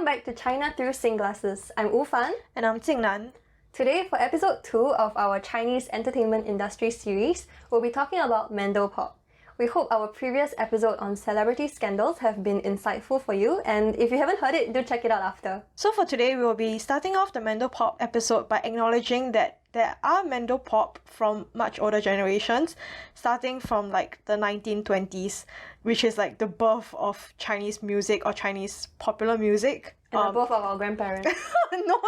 back to China Through SGlasses. I'm Wu Fan. And I'm Jingnan. Today, for episode 2 of our Chinese entertainment industry series, we'll be talking about Mandopop. We hope our previous episode on celebrity scandals have been insightful for you, and if you haven't heard it, do check it out after. So for today, we will be starting off the Mandopop episode by acknowledging that there are Mandopop from much older generations, starting from like the 1920s, which is like the birth of Chinese music or Chinese popular music. And the birth of our grandparents. No.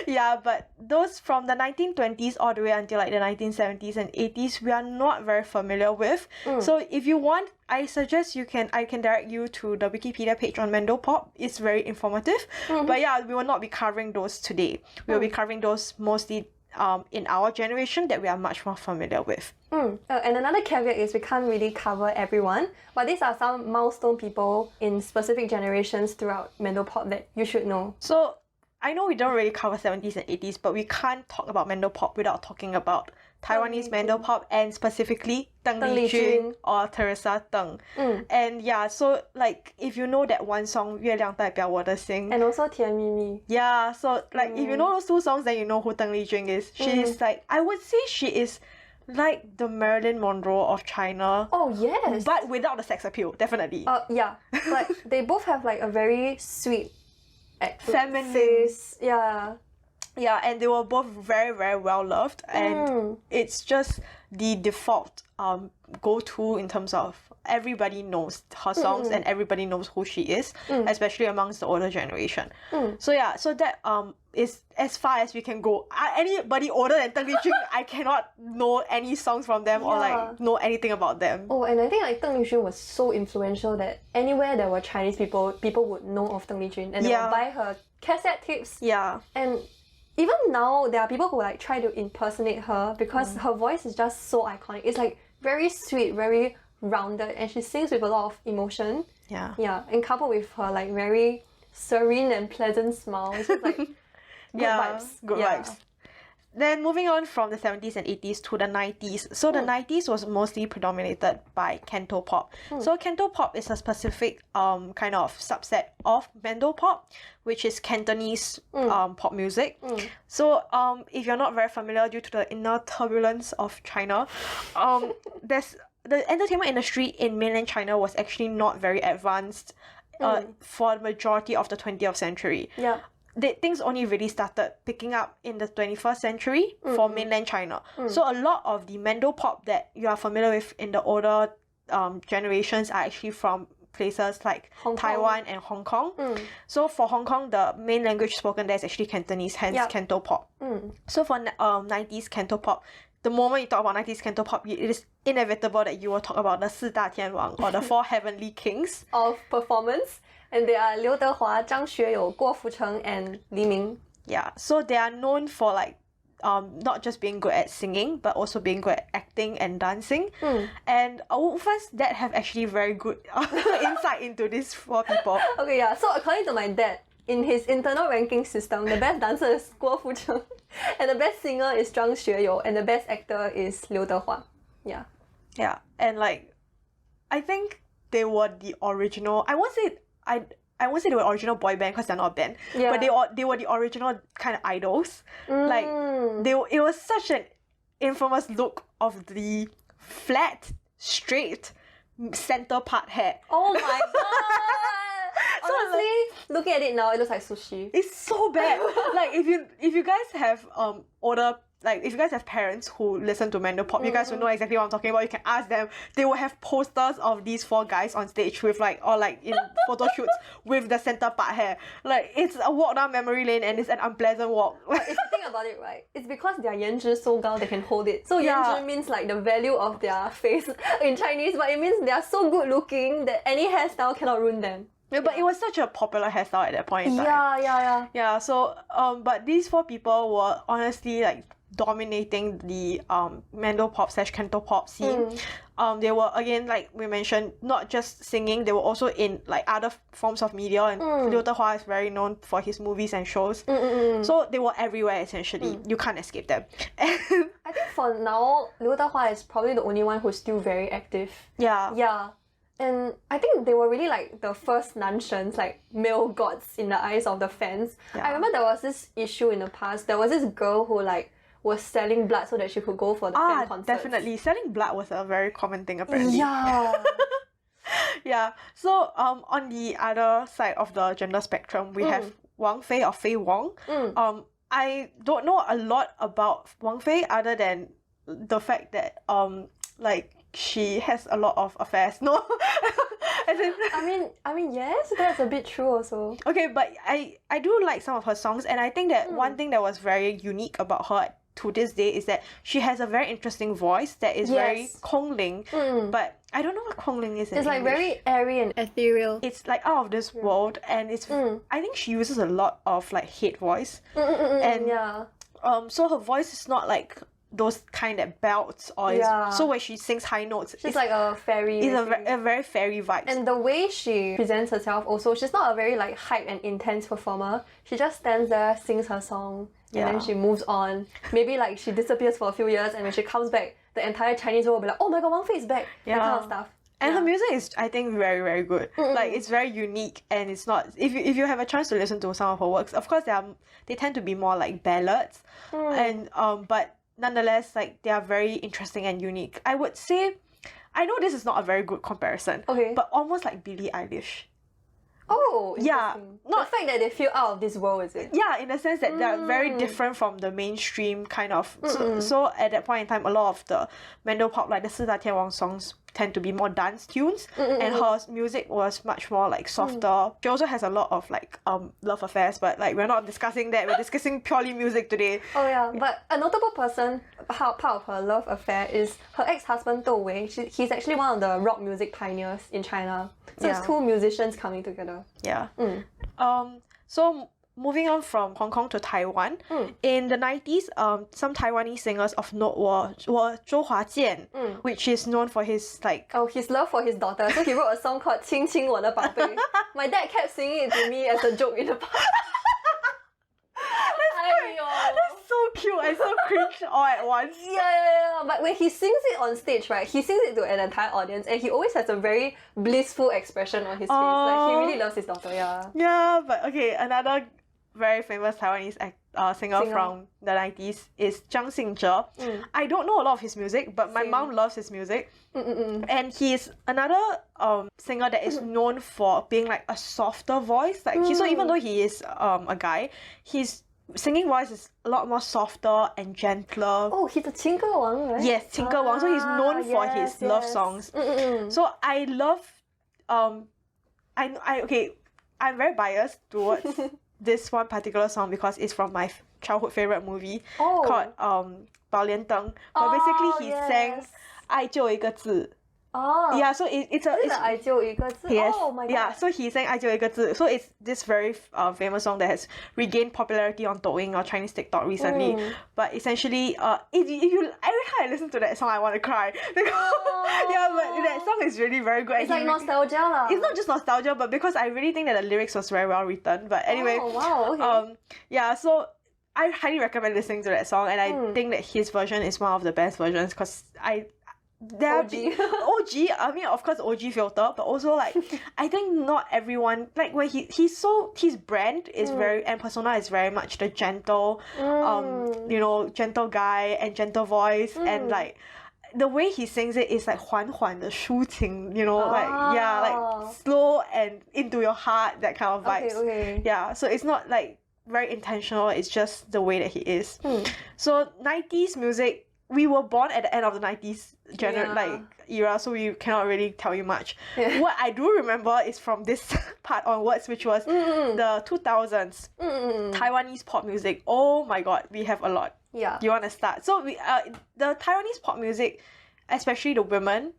Yeah, but those from the 1920s all the way until like the 1970s and 80s, we are not very familiar with. So if you want, I suggest I can direct you to the Wikipedia page on Mandopop. It's very informative. But yeah, we will not be covering those today. We will be covering those mostly in our generation that we are much more familiar with. And another caveat is we can't really cover everyone, but these are some milestone people in specific generations throughout Mandopop that you should know. So I know we don't really cover 70s and 80s, but we can't talk about Mandopop without talking about Taiwanese Mandopop and specifically Teng Li Jun or Teresa Teng. And yeah, so like if you know that one song, 月亮代表我的心. And also 甜蜜蜜. Yeah, so like if you know those two songs, then you know who Teng Li Jun is. She's like, I would say she is like the Marilyn Monroe of China. Oh yes. But without the sex appeal, definitely. Yeah. Like they both have like a very sweet feminine face. Yeah, and they were both very, very well loved, and it's just the default go-to in terms of everybody knows her songs and everybody knows who she is, especially amongst the older generation. So yeah, so that is as far as we can go. Anybody older than Teng Li Jun, I cannot know any songs from them or like know anything about them. Oh, and I think like Teng Li Jun was so influential that anywhere there were Chinese people would know of Teng Li Jun and they would buy her cassette tapes. Yeah. And even now, there are people who like try to impersonate her because her voice is just so iconic. It's like very sweet, very rounded, and she sings with a lot of emotion. Yeah, and coupled with her like very serene and pleasant smile, it's just like good vibes. Then moving on from the 70s and 80s to the 90s. So the 90s was mostly predominated by Cantopop. So Cantopop is a specific kind of subset of Mandopop, which is Cantonese pop music. So if you're not very familiar due to the inner turbulence of China, there's the entertainment industry in mainland China was actually not very advanced for the majority of the 20th century. Things only really started picking up in the 21st century for mainland China. So a lot of the Mandopop that you are familiar with in the older generations are actually from places like Taiwan and Hong Kong. So for Hong Kong, the main language spoken there is actually Cantonese, hence Cantopop. So for 90s Cantopop, the moment you talk about 90s Cantopop, it is inevitable that you will talk about the 四大天王 or the 4 heavenly kings of performance. And they are Liu Dehua, Zhang Xueyou, Guo Fucheng, and Li Ming. Yeah, so they are known for like not just being good at singing, but also being good at acting and dancing. And Wu Fan's dad have actually very good insight into these 4 people. Okay, yeah. So according to my dad, in his internal ranking system, the best dancer is Guo Fucheng, and the best singer is Zhang Xueyou, and the best actor is Liu Dehua. Yeah, and like I think they were the original. I won't say they were original boy band because they're not a band, but they were the original kind of idols. Like it was such an infamous look of the flat, straight center part hair. Oh my god! Honestly, looking at it now, it looks like sushi. It's so bad. Like if you guys have if you guys have parents who listen to Mandopop, you guys will know exactly what I'm talking about. You can ask them. They will have posters of these 4 guys on stage with in photo shoots with the center part hair. Like it's a walk down memory lane and it's an unpleasant walk. But if you think about it, right, it's because their 颜值 so 高 they can hold it. So 颜值 means like the value of their face in Chinese, but it means they are so good looking that any hairstyle cannot ruin them. Yeah, but it was such a popular hairstyle at that point in time. Yeah, so but these 4 people were honestly like dominating the Mandopop / Cantopop scene. They were, again, like we mentioned, not just singing, they were also in like other forms of media, and Liu Dehua is very known for his movies and shows. So they were everywhere essentially. You can't escape them. I think for now, Liu Dehua is probably the only one who's still very active. Yeah. And I think they were really like the first nanshen's, like male gods in the eyes of the fans. I remember there was this issue in the past. There was this girl who like was selling blood so that she could go for the fan concerts. Definitely. Selling blood was a very common thing apparently. Yeah. Yeah. So on the other side of the gender spectrum, we have Wang Fei or Faye Wong. I don't know a lot about Wang Fei other than the fact that like she has a lot of affairs. No. As in, I mean yes, that's a bit true also. Okay, but I do like some of her songs, and I think that one thing that was very unique about her to this day is that she has a very interesting voice that is very Kongling, but I don't know what Kongling is in It's like English. very airy and ethereal. It's like out of this world, and it's I think she uses a lot of like head voice, and so her voice is not like those kind that belts or is, so when she sings high notes, she's like a fairy. It's a very fairy vibe. And the way she presents herself also, she's not a very like hype and intense performer. She just stands there, sings her song, and then she moves on. Maybe like she disappears for a few years, and when she comes back, the entire Chinese world will be like, oh my god, Wang Fei is back. That kind of stuff. And her music is, I think, very, very good. Like, it's very unique, and it's not... If you have a chance to listen to some of her works, of course, they tend to be more like ballads, and but nonetheless, like, they are very interesting and unique. I would say... I know this is not a very good comparison, but almost like Billie Eilish. Oh, yeah. Not the fact that they feel out of this world, is it? Yeah, in the sense that they're very different from the mainstream kind of... So at that point in time, a lot of the Mandopop, like the 四大天王 songs, tend to be more dance tunes, and her music was much more like softer. She also has a lot of like love affairs, but like we're not discussing that. We're discussing purely music today. Oh yeah, but a notable person, part of her love affair is her ex-husband Dou Wei. He's actually one of the rock music pioneers in China. So it's two musicians coming together. Yeah. So moving on from Hong Kong to Taiwan, in the 90s, some Taiwanese singers of note were Zhou Huajian, which is known for his like... Oh, his love for his daughter. So he wrote a song called 亲亲我的宝贝. My dad kept singing it to me as a joke in the past. That's so cute and so cringe all at once. Yeah. But when he sings it on stage, right, he sings it to an entire audience, and he always has a very blissful expression on his face. Like, he really loves his daughter, Yeah, but okay, another very famous Taiwanese singer from the 90s is Zhang Xingzhe. I don't know a lot of his music, but my mom loves his music. And he's another singer that is known for being like a softer voice. Like so even though he is a guy, his singing voice is a lot more softer and gentler. Oh, he's a 情歌王, right? Yes, 情歌王. So he's known for his love songs. So I love I'm very biased towards this one particular song because it's from my childhood favorite movie called 宝莲灯. But basically he sang 爱就一个字. Yeah, so it's a...爱就一个字? Yes, oh my god. Yeah, so he sang 爱就一个字. So it's this very famous song that has regained popularity on Douyin or Chinese TikTok recently. But essentially, if you every time I listen to that song, I want to cry. Because, yeah, but that song is really very good. It's like nostalgia lah. It's not just nostalgia, but because I really think that the lyrics was very well written. But anyway, okay. Yeah, so I highly recommend listening to that song, and I think that his version is one of the best versions because OG. I mean, of course, OG filter, but also like I think not everyone like when his brand is very and persona is very much the gentle, gentle guy and gentle voice and like the way he sings it is like 缓缓的抒情, like slow and into your heart, that kind of vibes. Okay. Yeah, so it's not like very intentional. It's just the way that he is. So 90s music. We were born at the end of the 90s era, so we cannot really tell you much. What I do remember is from this part onwards, which was the 2000s Taiwanese pop music. Oh my god, we have a lot. Yeah. You want to start? So we the Taiwanese pop music, especially the women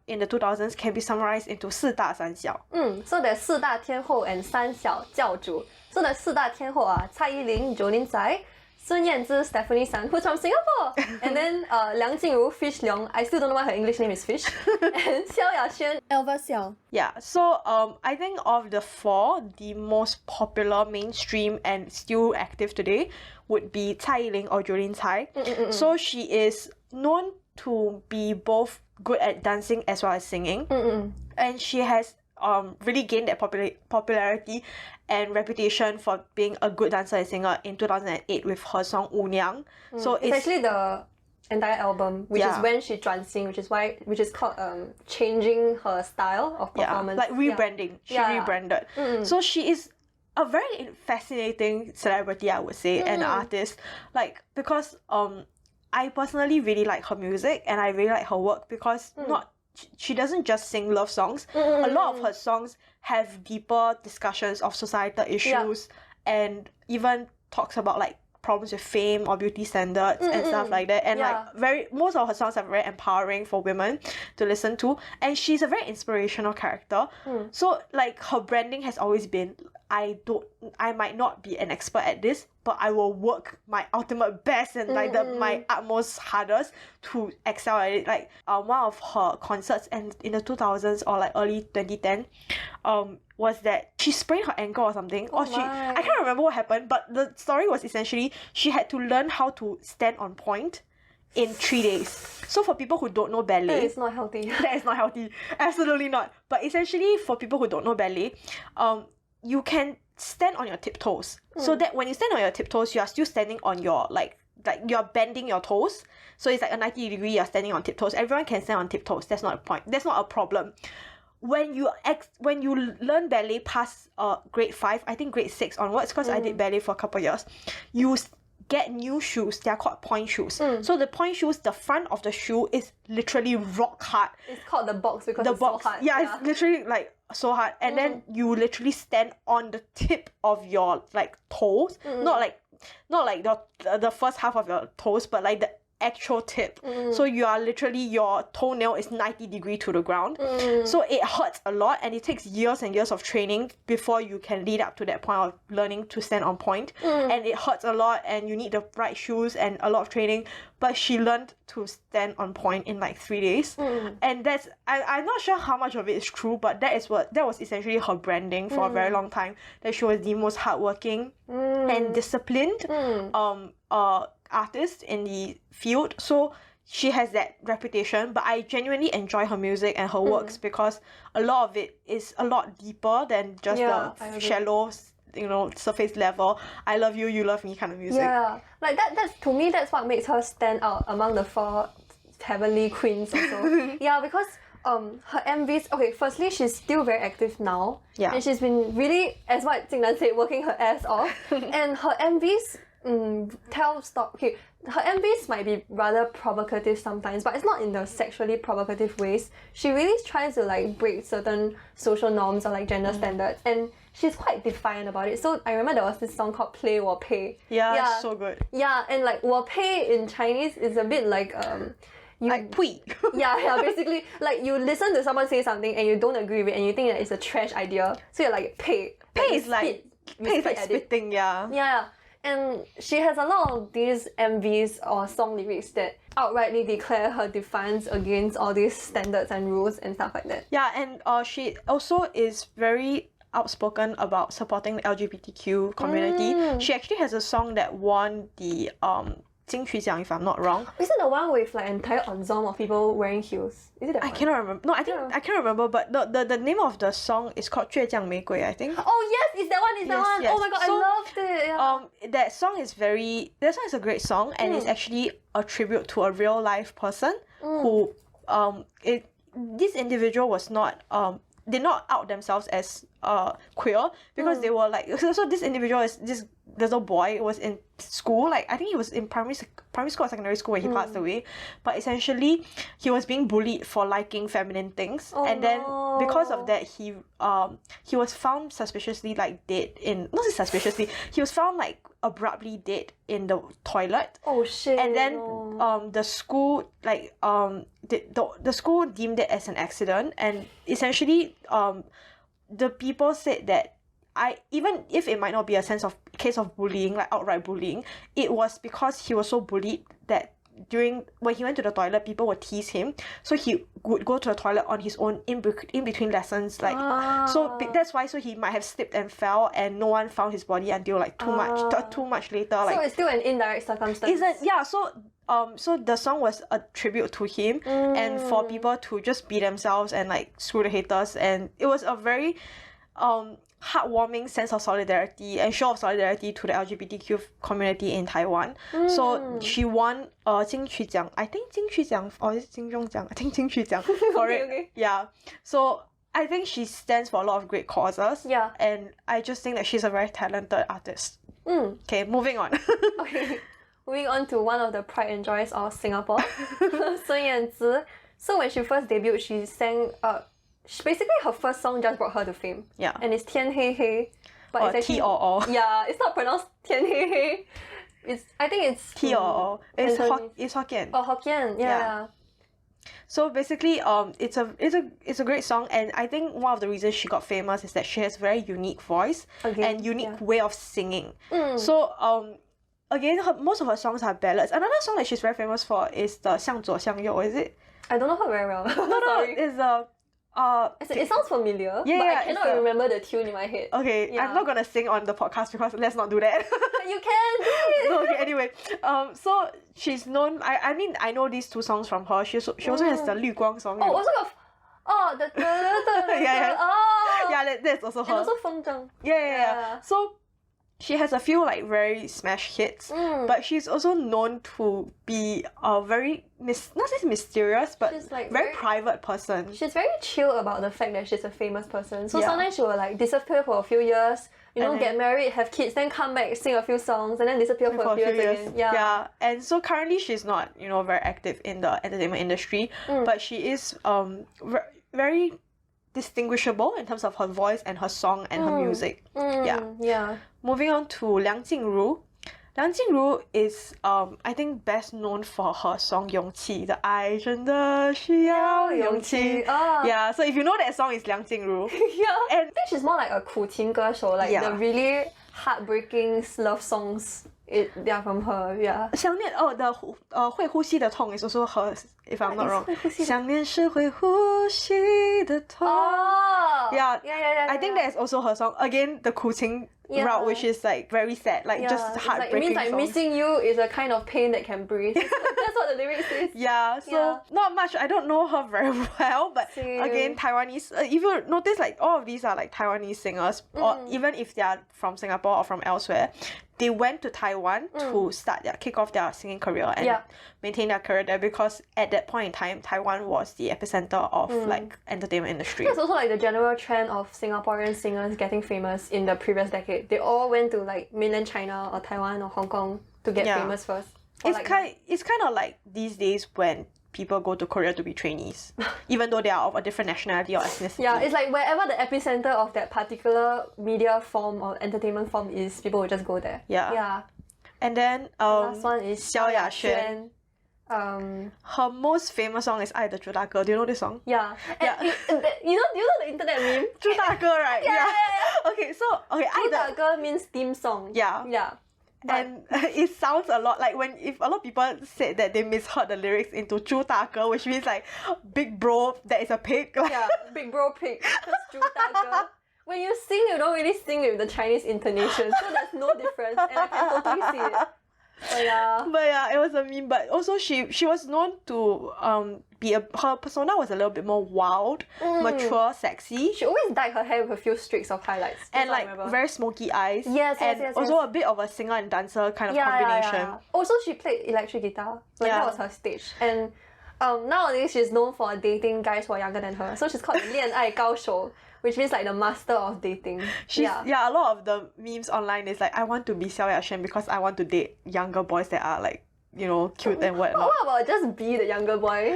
in the 2000s, can be summarized into 四大三小. So there's 四大天后 and 三小教主. So the 四大天后are Tsai Jolene Tsai, Sun Yanzi, Stefanie Sun, who's from Singapore, and then Liang Jingru, Fish Leung. I still don't know why her English name is Fish, and Xiao Yaxuan, Elva Hsiao. Yeah, so I think of the four, the most popular, mainstream, and still active today would be Tsai Ling or Jolene Tsai. So she is known to be both good at dancing as well as singing. and she has really gained that popularity and reputation for being a good dancer and singer in 2008 with her song Wu Niang. So it's actually the entire album, which is when she transing, which is called changing her style of performance. Like rebranding. She rebranded. So she is a very fascinating celebrity, I would say, and artist. Like, because I personally really like her music and I really like her work because she doesn't just sing love songs. A lot of her songs have deeper discussions of societal issues and even talks about like problems with fame or beauty standards and stuff like that. And like most of her songs are very empowering for women to listen to. And she's a very inspirational character. So like her branding has always been, I might not be an expert at this, but I will work my ultimate best and like my utmost hardest to excel at it. Like one of her concerts and in the 2000s or like early 2010 was that she sprained her ankle or something. I can't remember what happened, but the story was essentially she had to learn how to stand on point in 3 days. So for people who don't know ballet... That is not healthy. That is not healthy. Absolutely not. But essentially for people who don't know ballet, you can stand on your tiptoes. So that when you stand on your tiptoes, you are still standing on your like you're bending your toes. So it's like a 90 degree, you're standing on tiptoes. Everyone can stand on tiptoes. That's not a point. That's not a problem. When you learn ballet past grade 5, I think grade 6 onwards, because I did ballet for a couple of years, you get new shoes. They are called point shoes. So the point shoes, the front of the shoe is literally rock hard. It's called the box because it's so hard. Yeah, it's literally like so hard. And then you literally stand on the tip of your like toes. Not like the first half of your toes, but like the actual tip. So you are literally, your toenail is 90 degree to the ground. So it hurts a lot and it takes years and years of training before you can lead up to that point of learning to stand on point. And it hurts a lot and you need the right shoes and a lot of training. But she learned to stand on point in like 3 days. And that's, I'm not sure how much of it is true, but that was essentially her branding for a very long time, that she was the most hardworking and disciplined artist in the field. So she has that reputation, but I genuinely enjoy her music and her works because a lot of it is a lot deeper than just the shallow, surface level, I love you, you love me kind of music. Yeah, like that's to me, that's what makes her stand out among the 4 heavenly queens also. Yeah, because her MVs, okay, firstly, she's still very active now. Yeah. And she's been really, as what Jingnan said, working her ass off. And her MVs her MVs might be rather provocative sometimes, but it's not in the sexually provocative ways. She really tries to like break certain social norms or like gender standards, and she's quite defiant about it. So I remember there was this song called Play Wo Pei. Yeah, so good. Yeah, and like Wo Pei in Chinese is a bit like like pui. yeah, basically like you listen to someone say something and you don't agree with it and you think that it's a trash idea, so you're like pei is like spitting. Yeah. And she has a lot of these MVs or song lyrics that outrightly declare her defiance against all these standards and rules and stuff like that. Yeah, and she also is very outspoken about supporting the LGBTQ community. She actually has a song that won the Jinxu, if I'm not wrong. Is it the one with like an entire ensemble of people wearing heels? Is it that one? I cannot remember. No, I can't remember, but the name of the song is called 倔强玫瑰, I think. Oh yes, it's that one, Yes. Oh my god, I loved it. Yeah. That song is a great song, and it's actually a tribute to a real life person who this individual was not did not out themselves as queer because they were like, so this individual is this little boy was in school, like I think he was in primary school or secondary school when he passed away, but essentially he was being bullied for liking feminine things, and then because of that he was found suspiciously like dead he was found like abruptly dead in the toilet. Oh shit. And then the school like the school deemed it as an accident, and essentially the people said that even if it might not be a case of bullying, like outright bullying, it was because he was so bullied that when he went to the toilet, people would tease him, so he would go to the toilet on his own in between lessons, like so that's why he might have slipped and fell, and no one found his body until like too much later. Like, so it's still an indirect circumstance. So so the song was a tribute to him and for people to just be themselves and like screw the haters, and it was a very heartwarming sense of solidarity and show of solidarity to the LGBTQ community in Taiwan. So she won 金曲奖, I think 金曲奖 or is it 金钟奖? I think 金曲奖 for it. Okay. Yeah. So I think she stands for a lot of great causes. Yeah. And I just think that she's a very talented artist. Okay, moving on. Okay. Moving on to one of the pride and joys of Singapore, Sun Yanzi. So when she first debuted, she sang, basically her first song just brought her to fame. Yeah. And it's Tian Hei Hei. But Or it's actually, T-O-O. Yeah, it's not pronounced Tian Hei Hei. I think it's T-O-O. It's Hokkien. Oh, Hokkien. Yeah. So basically, it's a great song, and I think one of the reasons she got famous is that she has very unique voice and unique way of singing. So again, most of her songs are ballads. Another song that she's very famous for is the 向左向右, is it? I don't know her very well. No, it's the it sounds familiar, yeah, but I cannot remember the tune in my head. Okay, yeah. I'm not gonna sing on the podcast because let's not do that. You can do it! No, okay, anyway, so she's known, I mean, I know these two songs from her. She also has the 绿光 song. Oh, also got... Yeah. Oh! Yeah, that's also her. And also Feng Zheng. Yeah. So she has a few like very smash hits, but she's also known to be a very not just mysterious, but she's like very private person. She's very chill about the fact that she's a famous person. So sometimes she will like disappear for a few years, get married, have kids, then come back, sing a few songs, and then disappear for a few years again. Yeah. And so currently she's not, very active in the entertainment industry, but she is very distinguishable in terms of her voice and her song and her music. Yeah. Moving on to Liang Jingru. Liang Jingru is I think best known for her song 勇气, the 爱真的需要勇气. Yeah, so if you know that song, it's Liang Jingru. Yeah. And I think she's more like a 苦情歌手, like the really heartbreaking love songs. They are from her, yeah. 想念 the 会呼吸的痛 is also her, if I'm not wrong. 想念是会呼吸的痛. Yeah. I think that's also her song. Again, the 苦情 route, which is like very sad, like just heartbreaking. It means like missing you is a kind of pain that can breathe. That's what the lyrics is. Yeah, so not much. I don't know her very well, but again, Taiwanese. If you notice, like all of these are like Taiwanese singers, or even if they are from Singapore or from elsewhere, they went to Taiwan to kick off their singing career and maintain their career there, because at that point in time, Taiwan was the epicenter of like entertainment industry. It's also like the general trend of Singaporean singers getting famous in the previous decade. They all went to like mainland China or Taiwan or Hong Kong to get famous first. It's kind of like these days when people go to Korea to be trainees, even though they are of a different nationality or ethnicity. Yeah, it's like wherever the epicenter of that particular media form or entertainment form is, people will just go there. Yeah. And then the last one is 萧亚轩. Her most famous song is 爱的猪大哥. Do you know this song? Yeah. You know the internet meme? 猪大哥, right? Yeah. Okay, so 猪大哥 means theme song. Yeah. And it sounds a lot like if a lot of people said that they misheard the lyrics into 猪大哥, which means like big bro that is a pig. Yeah, big bro pig. That's 猪大哥. When you sing, you don't really sing with the Chinese intonation, so there's no difference, and I can totally see it. But yeah, it was a meme. But also she was known to her persona was a little bit more wild, mature, sexy. She always dyed her hair with a few streaks of highlights. And like very smoky eyes. Yes. Also a bit of a singer and dancer kind of combination. Yeah. Also she played electric guitar. Like that was her stage. And nowadays she's known for dating guys who are younger than her. So she's called 恋爱高手. Which means like the master of dating. A lot of the memes online is like, I want to be 萧亚轩 because I want to date younger boys that are like, cute and whatnot. What about just be the younger boy?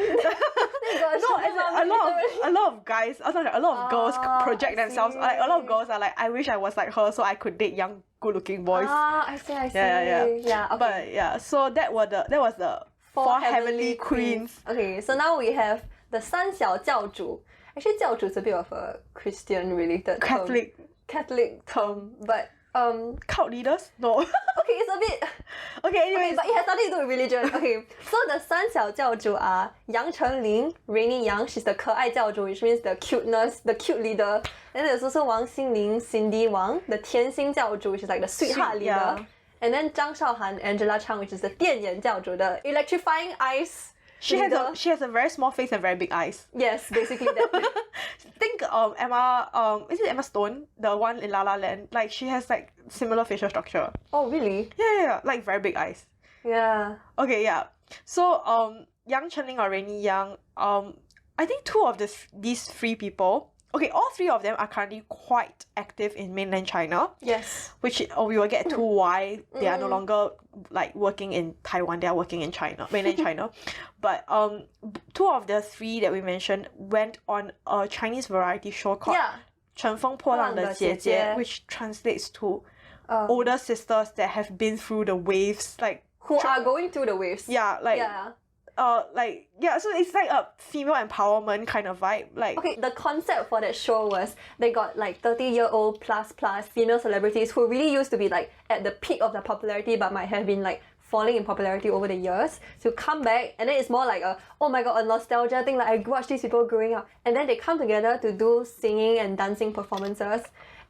A lot of guys, a lot of girls project themselves. Like a lot of girls are like, I wish I was like her so I could date young, good-looking boys. I see. Yeah. Okay. But yeah, so that was the four heavenly queens. Okay, so now we have the 三小教主. Actually, 教主 is a bit of a Christian related Catholic term, but cult leaders? No. Okay, it's a bit. Okay, anyway, but it has nothing to do with religion. Okay, so the 三小教主 are Yang Chenglin, Rainy Yang, she's the 可爱教主, which means the cuteness, the cute leader. Then there's also Wang Xinling, Cindy Wang, the 甜心教主, which is like the sweetheart leader. and then Zhang Shaohan, Angela Chang, which is the 电眼教主, the electrifying eyes. She has a very small face and very big eyes. Yes, basically that. Think Emma is it Emma Stone, the one in La La Land? Like she has like similar facial structure. Oh really? Yeah, like very big eyes. Yeah. Okay, yeah. So Yang Chenling or Rainy Yang, I think two of these three people, okay, all three of them are currently quite active in mainland China. Yes. Which we will get to why they are no longer like working in Taiwan, they are working in China, mainland China. But two of the three that we mentioned went on a Chinese variety show called 乘风破浪的姐姐, which translates to older sisters that have been through the waves, like who are going through the waves. Yeah, so it's like a female empowerment kind of vibe. Like, okay, the concept for that show was they got like 30-year-old plus female celebrities who really used to be like at the peak of their popularity but might have been like falling in popularity over the years to come back, and then it's more like oh my god, a nostalgia thing, like I watched these people growing up, and then they come together to do singing and dancing performances.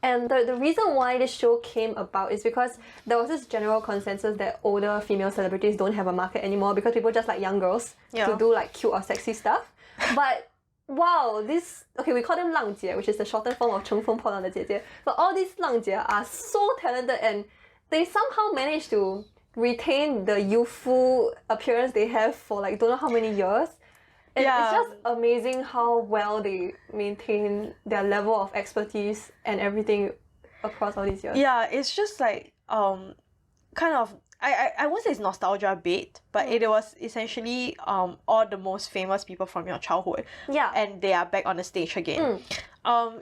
And the reason why this show came about is because there was this general consensus that older female celebrities don't have a market anymore because people just like young girls to do like cute or sexy stuff. But wow, we call them 浪姐, which is the shortened form of 乘风破浪的姐姐. But all these 浪姐 are so talented and they somehow managed to retain the youthful appearance they have for like don't know how many years. And it's just amazing how well they maintain their level of expertise and everything across all these years. Yeah, it's just like kind of I won't say it's nostalgia bait, but it was essentially all the most famous people from your childhood. Yeah. And they are back on the stage again.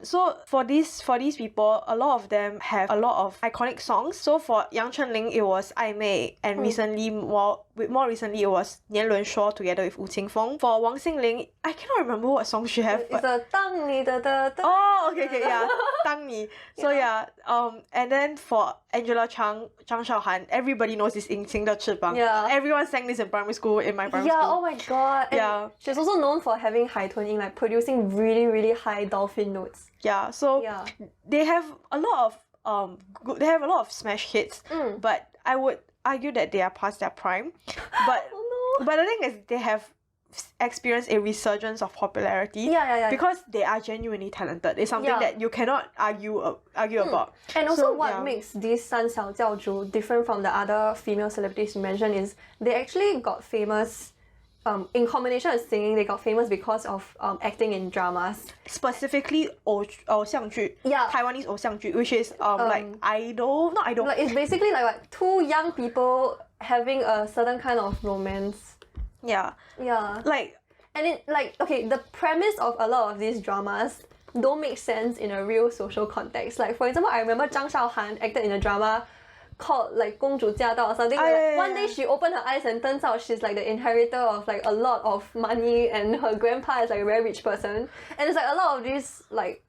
So for these people, a lot of them have a lot of iconic songs. So for Yang Chenling, it was 暧昧, and recently more recently it was 年轮说 together with Wu Qingfeng. For Wang Xingling, I cannot remember what song she have. It's a 当你的的的. Oh, okay, yeah, 当你. So and then for Angela Chang, Zhang Shaohan, everybody knows this 隐形的翅膀. Yeah. Everyone sang this in primary school, in my primary school. Yeah, oh my god. And she's also known for having high toning, like producing really, really high dolphin notes. Yeah, so they have a lot of smash hits, but I would argue that they are past their prime. But but the thing is, they have experienced a resurgence of popularity because they are genuinely talented. It's something that you cannot argue about. And also what makes these 三小教主different from the other female celebrities you mentioned is they actually got famous in combination with singing, they got famous because of acting in dramas. Specifically 偶像剧, Taiwanese 偶像剧, which is like not idol. Like it's basically like what, two young people having a certain kind of romance. Yeah. Like, and it like, okay, the premise of a lot of these dramas don't make sense in a real social context. Like for example, I remember Zhang Shaohan acted in a drama called like 公主驾到 or something. One day she opened her eyes and turns out she's like the inheritor of like a lot of money and her grandpa is like a very rich person. And it's like a lot of these like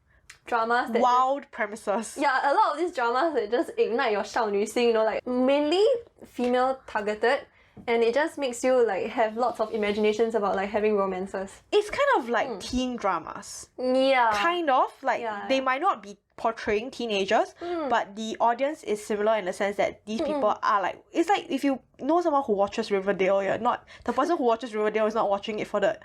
dramas that wild premises. Yeah, a lot of these dramas that just ignite your 少女心, you know, like mainly female targeted. And it just makes you like have lots of imaginations about like having romances. It's kind of like teen dramas. Yeah. Kind of. Like they might not be portraying teenagers, but the audience is similar in the sense that these people are like, it's like if you know someone who watches Riverdale, you're not, the person who watches Riverdale is not watching it for the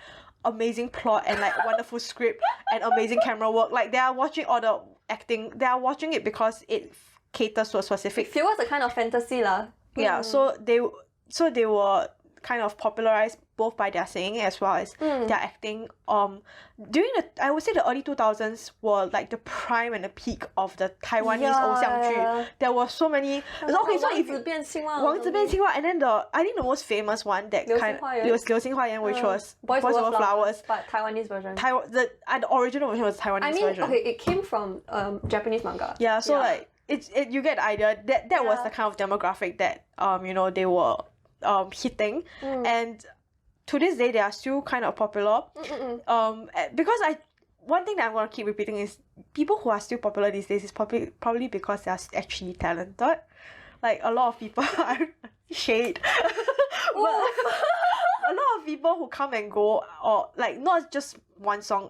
amazing plot and like wonderful script and amazing camera work. Like they are watching all the acting, they are watching it because it caters to a specific... It fuels a kind of fantasy lah. Yeah, so they were kind of popularized both by their singing as well as their acting. During I would say the early 2000s were like the prime and the peak of the Taiwanese 偶像剧. There were so many. Okay, so if 王子变青蛙, and then I think the most famous one that it was 流星花园, which was Boys Over Flowers, but Taiwanese version. The original version was Taiwanese version. Okay, it came from Japanese manga. Yeah, so like you get the idea that was the kind of demographic that they were hitting, and to this day they are still kind of popular. Because one thing that I'm gonna keep repeating is people who are still popular these days is probably because they are actually talented. Like a lot of people are shade, but a lot of people who come and go, or like not just one song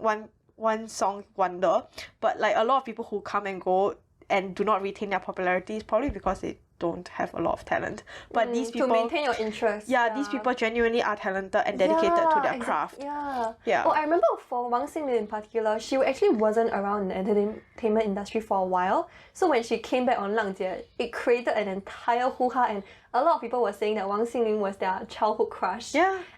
wonder, but like a lot of people who come and go and do not retain their popularity is probably because don't have a lot of talent. But these people... To maintain your interest. These people genuinely are talented and dedicated to their craft. Oh, I remember for Wang Xinglin in particular, she actually wasn't around in the entertainment industry for a while. So when she came back on Lang Jie, it created an entire hoo-ha, and a lot of people were saying that Wang Xinglin was their childhood crush.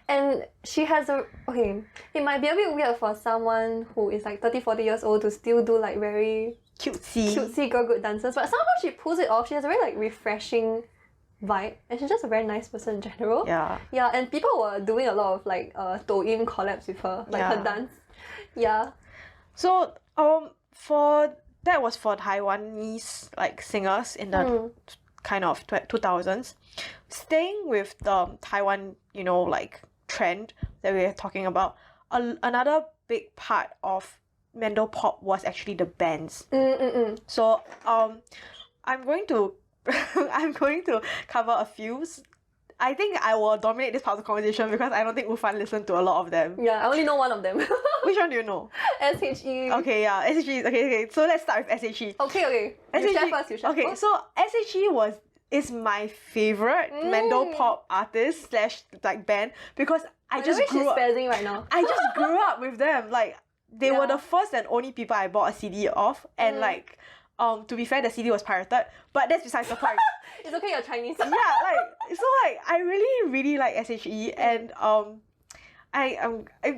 And she has a... Okay, it might be a bit weird for someone who is like 30, 40 years old to still do like very... cutesy girl group dances, but somehow she pulls it off. She has a very like refreshing vibe, and she's just a very nice person in general. Yeah, and people were doing a lot of like Douyin collabs with her, like her dance. So that was for Taiwanese like singers in the kind of 2000s. Staying with the Taiwan, you know, like trend that we're talking about, another big part of Mandopop was actually the bands. So I'm going to cover a few. I think I will dominate this part of the conversation because I don't think Wu Fan listened to a lot of them. Yeah, I only know one of them. Which one do you know? S.H.E. Okay, yeah, S.H.E. Okay. So let's start with S.H.E. Okay. S.H.E. You share first. Okay, so S.H.E. is my favorite Mandopop artist / like band because I just grew up. Right now. I just grew up with them. Like they were the first and only people I bought a CD of, and like to be fair, the CD was pirated, but that's besides the point. It's okay, you're Chinese. Yeah, like so like I really like S.H.E. and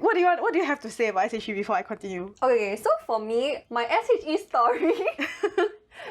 what do you have to say about S.H.E. before I continue? Okay, so for me, my S.H.E. story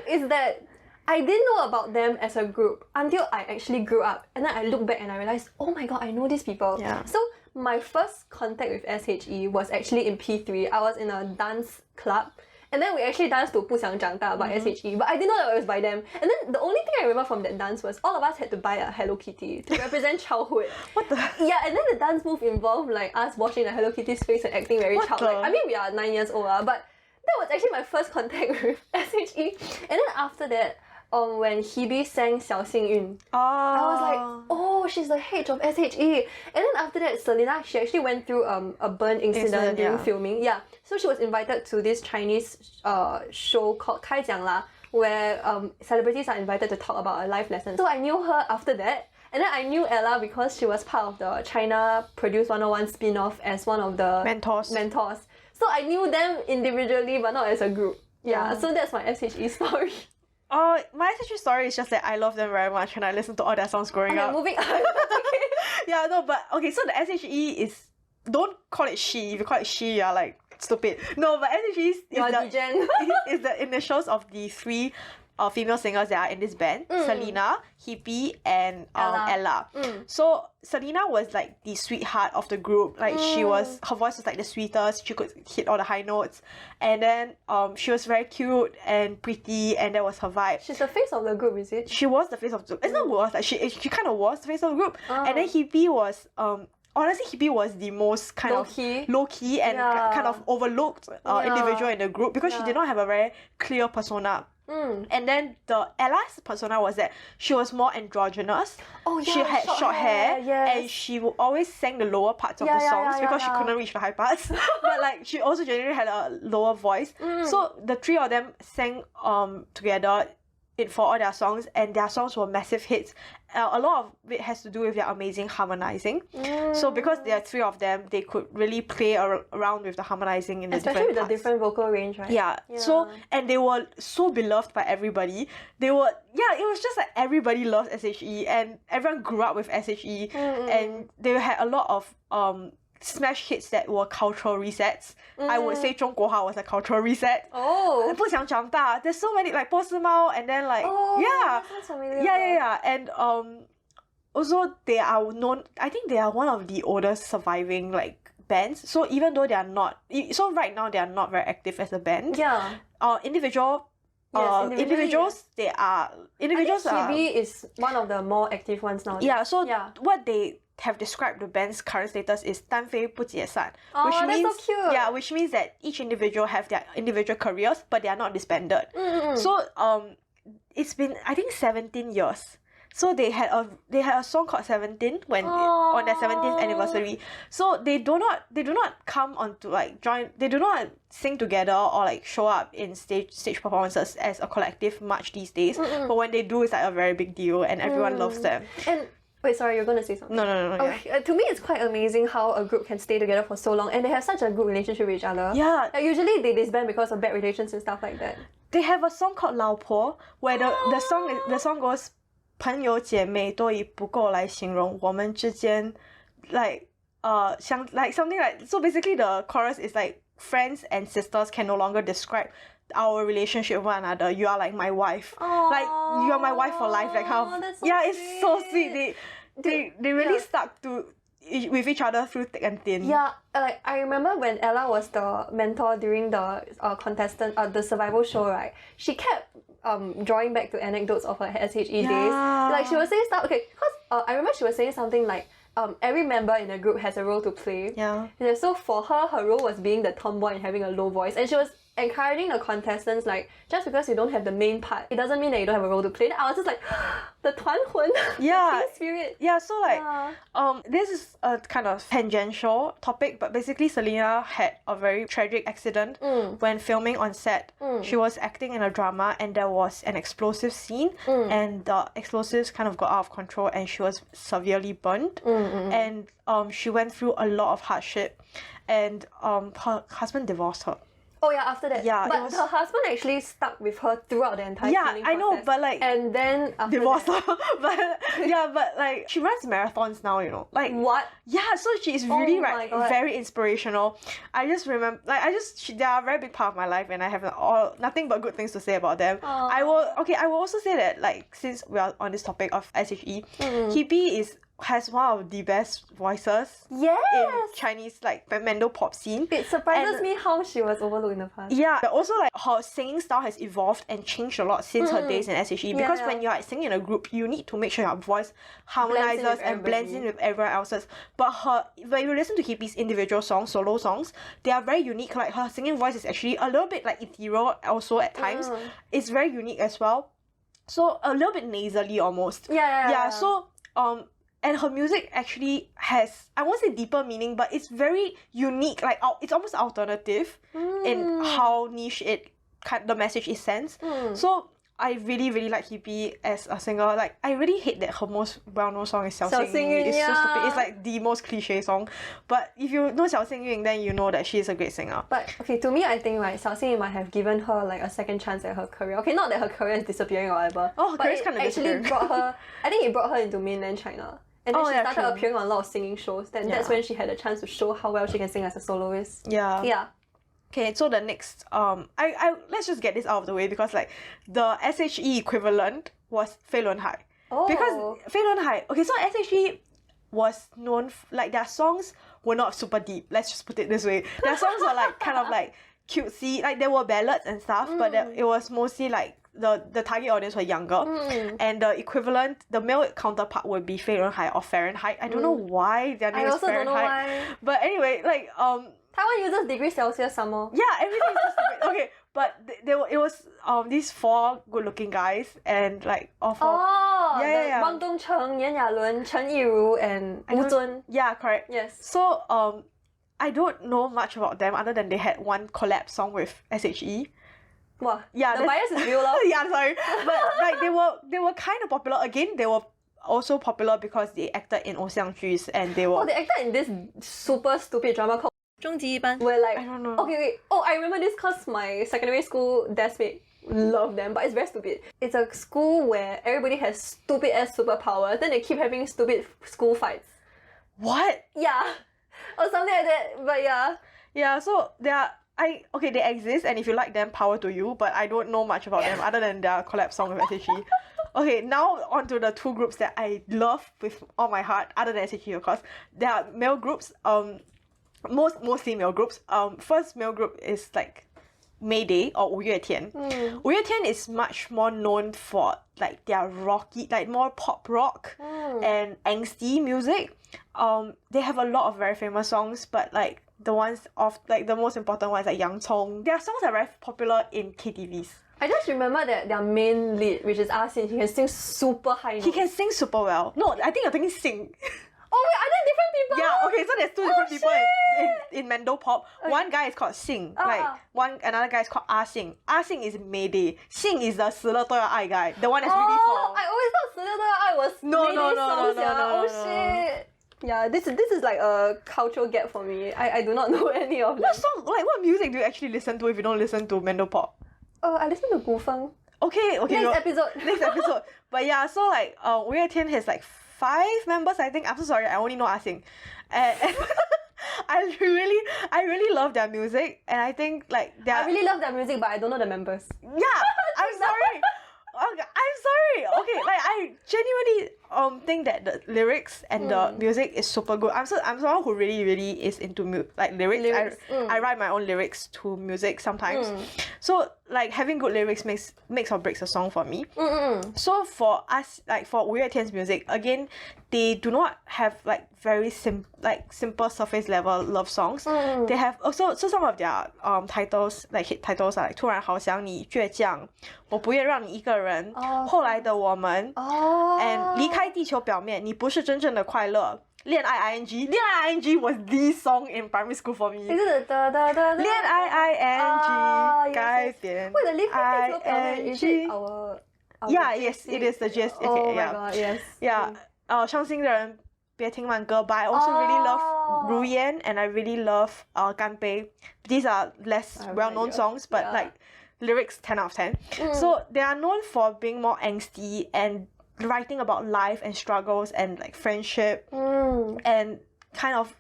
is that I didn't know about them as a group until I actually grew up, and then I look back and I realized, oh my god, I know these people. So my first contact with S.H.E. was actually in P3. I was in a dance club, and then we actually danced to 不想长大 by S.H.E. But I didn't know that it was by them. And then the only thing I remember from that dance was all of us had to buy a Hello Kitty to represent childhood. What the? Yeah, and then the dance move involved like us washing the Hello Kitty's face and acting very childlike. I mean, we are 9 years old, but that was actually my first contact with S.H.E. And then after that, when Hebe sang 小幸运, I was like, oh, she's the head of S.H.E. And then after that, Selena, she actually went through a burn incident during filming. Yeah, so she was invited to this Chinese show called 开讲啦, where celebrities are invited to talk about a life lesson. So I knew her after that. And then I knew Ella because she was part of the China Produce 101 spin-off as one of the mentors. So I knew them individually but not as a group. Yeah, so that's my S.H.E. story. My S.H.E. story is just that I love them very much and I listened to all their songs growing up. Moving on. Yeah, no, but okay, so the S.H.E. is, don't call it she. If you call it she, you're like stupid. No, but S.H.E. is the initials of the three female singers that are in this band. Selena, Hippie, and Ella. So Selena was like the sweetheart of the group. Like her voice was like the sweetest. She could hit all the high notes. And then she was very cute and pretty, and that was her vibe. She's the face of the group, is it? She was the face of the group. It's not was, like she kind of was the face of the group. And then Hippie was honestly, Hippie was the most kind of low-key and kind of overlooked individual in the group because she did not have a very clear persona. And then the Ella's persona was that she was more androgynous. She had short hair and she always sang the lower parts of the songs because she couldn't reach the high parts. But like she also generally had a lower voice. So the three of them sang together for all their songs, and their songs were massive hits. A lot of it has to do with their amazing harmonizing. So because there are three of them, they could really play around with the harmonizing in the especially different with parts. the different vocal range, right? Yeah. So, and they were so beloved by everybody. It was just like everybody loves S.H.E. and everyone grew up with S.H.E. And they had a lot of smash hits that were cultural resets. I would say 中国话 was a cultural reset. 不想长大. There's so many like 波斯猫 and then like that sounds familiar. Yeah. And also they are known. I think they are one of the oldest surviving like bands. So even though they are not, so right now they are not very active as a band. Individuals. They are individuals. I think CB is one of the more active ones now. What they have described the band's current status is 单飞不解散, which means that's so cute. Yeah, which means that each individual have their individual careers, but they are not disbanded. So it's been I think 17 years So they had a song called 17 when on their 17th anniversary. So they do not come on to like join. They do not sing together or like show up in stage performances as a collective much these days. But when they do, it's like a very big deal and everyone loves them. And wait, sorry, you're gonna say something? No. Okay, to me, it's quite amazing how a group can stay together for so long and they have such a good relationship with each other. Yeah. Like, usually they disband because of bad relations and stuff like that. They have a song called 老婆 where the song goes 朋友姐妹都已不够来形容我们之间 like something like, so basically the chorus is like friends and sisters can no longer describe our relationship with one another. You are like my wife. Like you are my wife for life. Like how that's so it's sweet. so sweet. They really stuck to with each other through thick and thin. Yeah, like I remember when Ella was the mentor during the the survival show, right? She kept drawing back to anecdotes of her S.H.E days. Like she was saying stuff. Okay, because I remember she was saying something like every member in the group has a role to play. Yeah. And so for her role was being the tomboy and having a low voice, and she was encouraging the contestants like, just because you don't have the main part, it doesn't mean that you don't have a role to play. And I was just like, the 团魂, yeah, the team spirit. Yeah, so like this is a kind of tangential topic, but basically Selena had a very tragic accident when filming on set. She was acting in a drama and there was an explosive scene and the explosives kind of got out of control and she was severely burnt and she went through a lot of hardship and her husband divorced her. Oh yeah, after that. Yeah, but her husband actually stuck with her throughout the entire filming process. know, but like and then after divorced her. but like she runs marathons now, you know. Like what? Yeah, so she's really very inspirational. I just remember they are a very big part of my life and I have nothing but good things to say about them. I will also say that like since we are on this topic of S.H.E, Hippie has one of the best voices in Chinese like Mandopop scene. It surprises me how she was overlooked in the past. Yeah, but also like her singing style has evolved and changed a lot since her days in S.H.E because when you're singing in a group, you need to make sure your voice harmonizes and blends in with everyone else's. But when you listen to Hippie's individual songs, solo songs, they are very unique. Like her singing voice is actually a little bit like ethereal also at times. It's very unique as well. So a little bit nasally almost. Yeah. So and her music actually has, I won't say deeper meaning, but it's very unique. Like it's almost alternative in how niche the message is sent. So I really, really like Hippie as a singer. Like I really hate that her most well-known song is 小幸运. It's so stupid. It's like the most cliche song. But if you know 小幸运, then you know that she is a great singer. But okay, to me, I think right, 小幸运 might have given her like a second chance at her career. Okay, not that her career is disappearing or whatever. Oh, her career is kind of disappearing. I think it brought her into mainland China. And then she started appearing on a lot of singing shows. Then that's when she had a chance to show how well she can sing as a soloist. Yeah. Okay, so the next let's just get this out of the way because like the S.H.E equivalent was Faye Wong. Because Faye Wong, okay, so S.H.E was known like their songs were not super deep. Let's just put it this way. Their songs were like kind of like cutesy, like there were ballads and stuff, but it was mostly like the target audience were younger, and the equivalent, the male counterpart would be Faye Wong or Fahrenheit. I don't know why their name is Fahrenheit. Don't know why. But anyway, like Taiwan uses degree Celsius some more. Yeah, everything is just stupid. Okay, but it was these four good-looking guys and like all four. Wang Dongcheng, Yan Yalun, Chen Yiru, and Wu Zun. Yeah, correct. Yes. So I don't know much about them other than they had one collab song with S.H.E. Wow. Yeah, the bias is real, yeah, sorry. But like they were kind of popular. Again, they were also popular because they acted in 偶像剧 and they were. Oh, they acted in this super stupid drama called 终极一班. Where like I don't know. Okay, wait. Oh, I remember this because my secondary school deskmate loved them, but it's very stupid. It's a school where everybody has stupid ass superpowers. Then they keep having stupid school fights. What? Yeah, or something like that. But yeah. Yeah. So they exist, and if you like them, power to you. But I don't know much about them other than their collab song with S.H.E. Okay, now on to the two groups that I love with all my heart, other than S.H.E, of course. There are male groups. Mostly male groups. First male group is like Mayday or 五月天. 五月天 is much more known for like their rocky, like more pop rock and angsty music. They have a lot of very famous songs, but like the ones of like the most important ones like Yang Chong. Their songs are very popular in KTVs. I just remember that their main lead, which is Ah Sin, he can sing super high notes. He can sing super well. No, I think you're thinking sing. Oh wait, are there different people? Yeah, okay, so there's two different people in Mandopop. Okay. One guy is called Sing, another guy is called Ah Sing. Ah Sing is Mayday. Sing is the 死了都要爱 guy, the one that's really tall. I always thought 死了都要爱 was Mayday songs. Oh shit. Yeah, this is like a cultural gap for me. I do not know any of them. What music do you actually listen to if you don't listen to Mandopop? I listen to Wu Fan. Okay. Next episode. But yeah, so like Wu Fan has like 5 members, I think. I'm so sorry, I only know Ah Sing. And I really love their music, and I think like I really love their music, but I don't know the members. Yeah, I'm sorry. Okay, I'm sorry. Okay, like I genuinely think that the lyrics and the music is super good. I'm someone who really is into lyrics. I write my own lyrics to music sometimes. So like having good lyrics makes or breaks a song for me. So for us, like for Wu Fan's music, again, they do not have like very simple surface level love songs. They have also some of their titles, like hit titles are like 突然好想你倔强我不愿让你一个人后来的我们 and 离开地球表面你不是真正的快乐恋爱 ing was the song in primary school for me. Is it the 恋爱 ing 改变 Wait, the 离开地球表面 is it our Yeah, yes, it is the gist. Okay, oh yeah. my god, yes. Yeah. 伤心的人别听慢歌 but I also really love Ru Yan and I really love 干杯 These are less well-known songs but like lyrics 10 out of 10. So they are known for being more angsty and writing about life and struggles and like friendship and kind of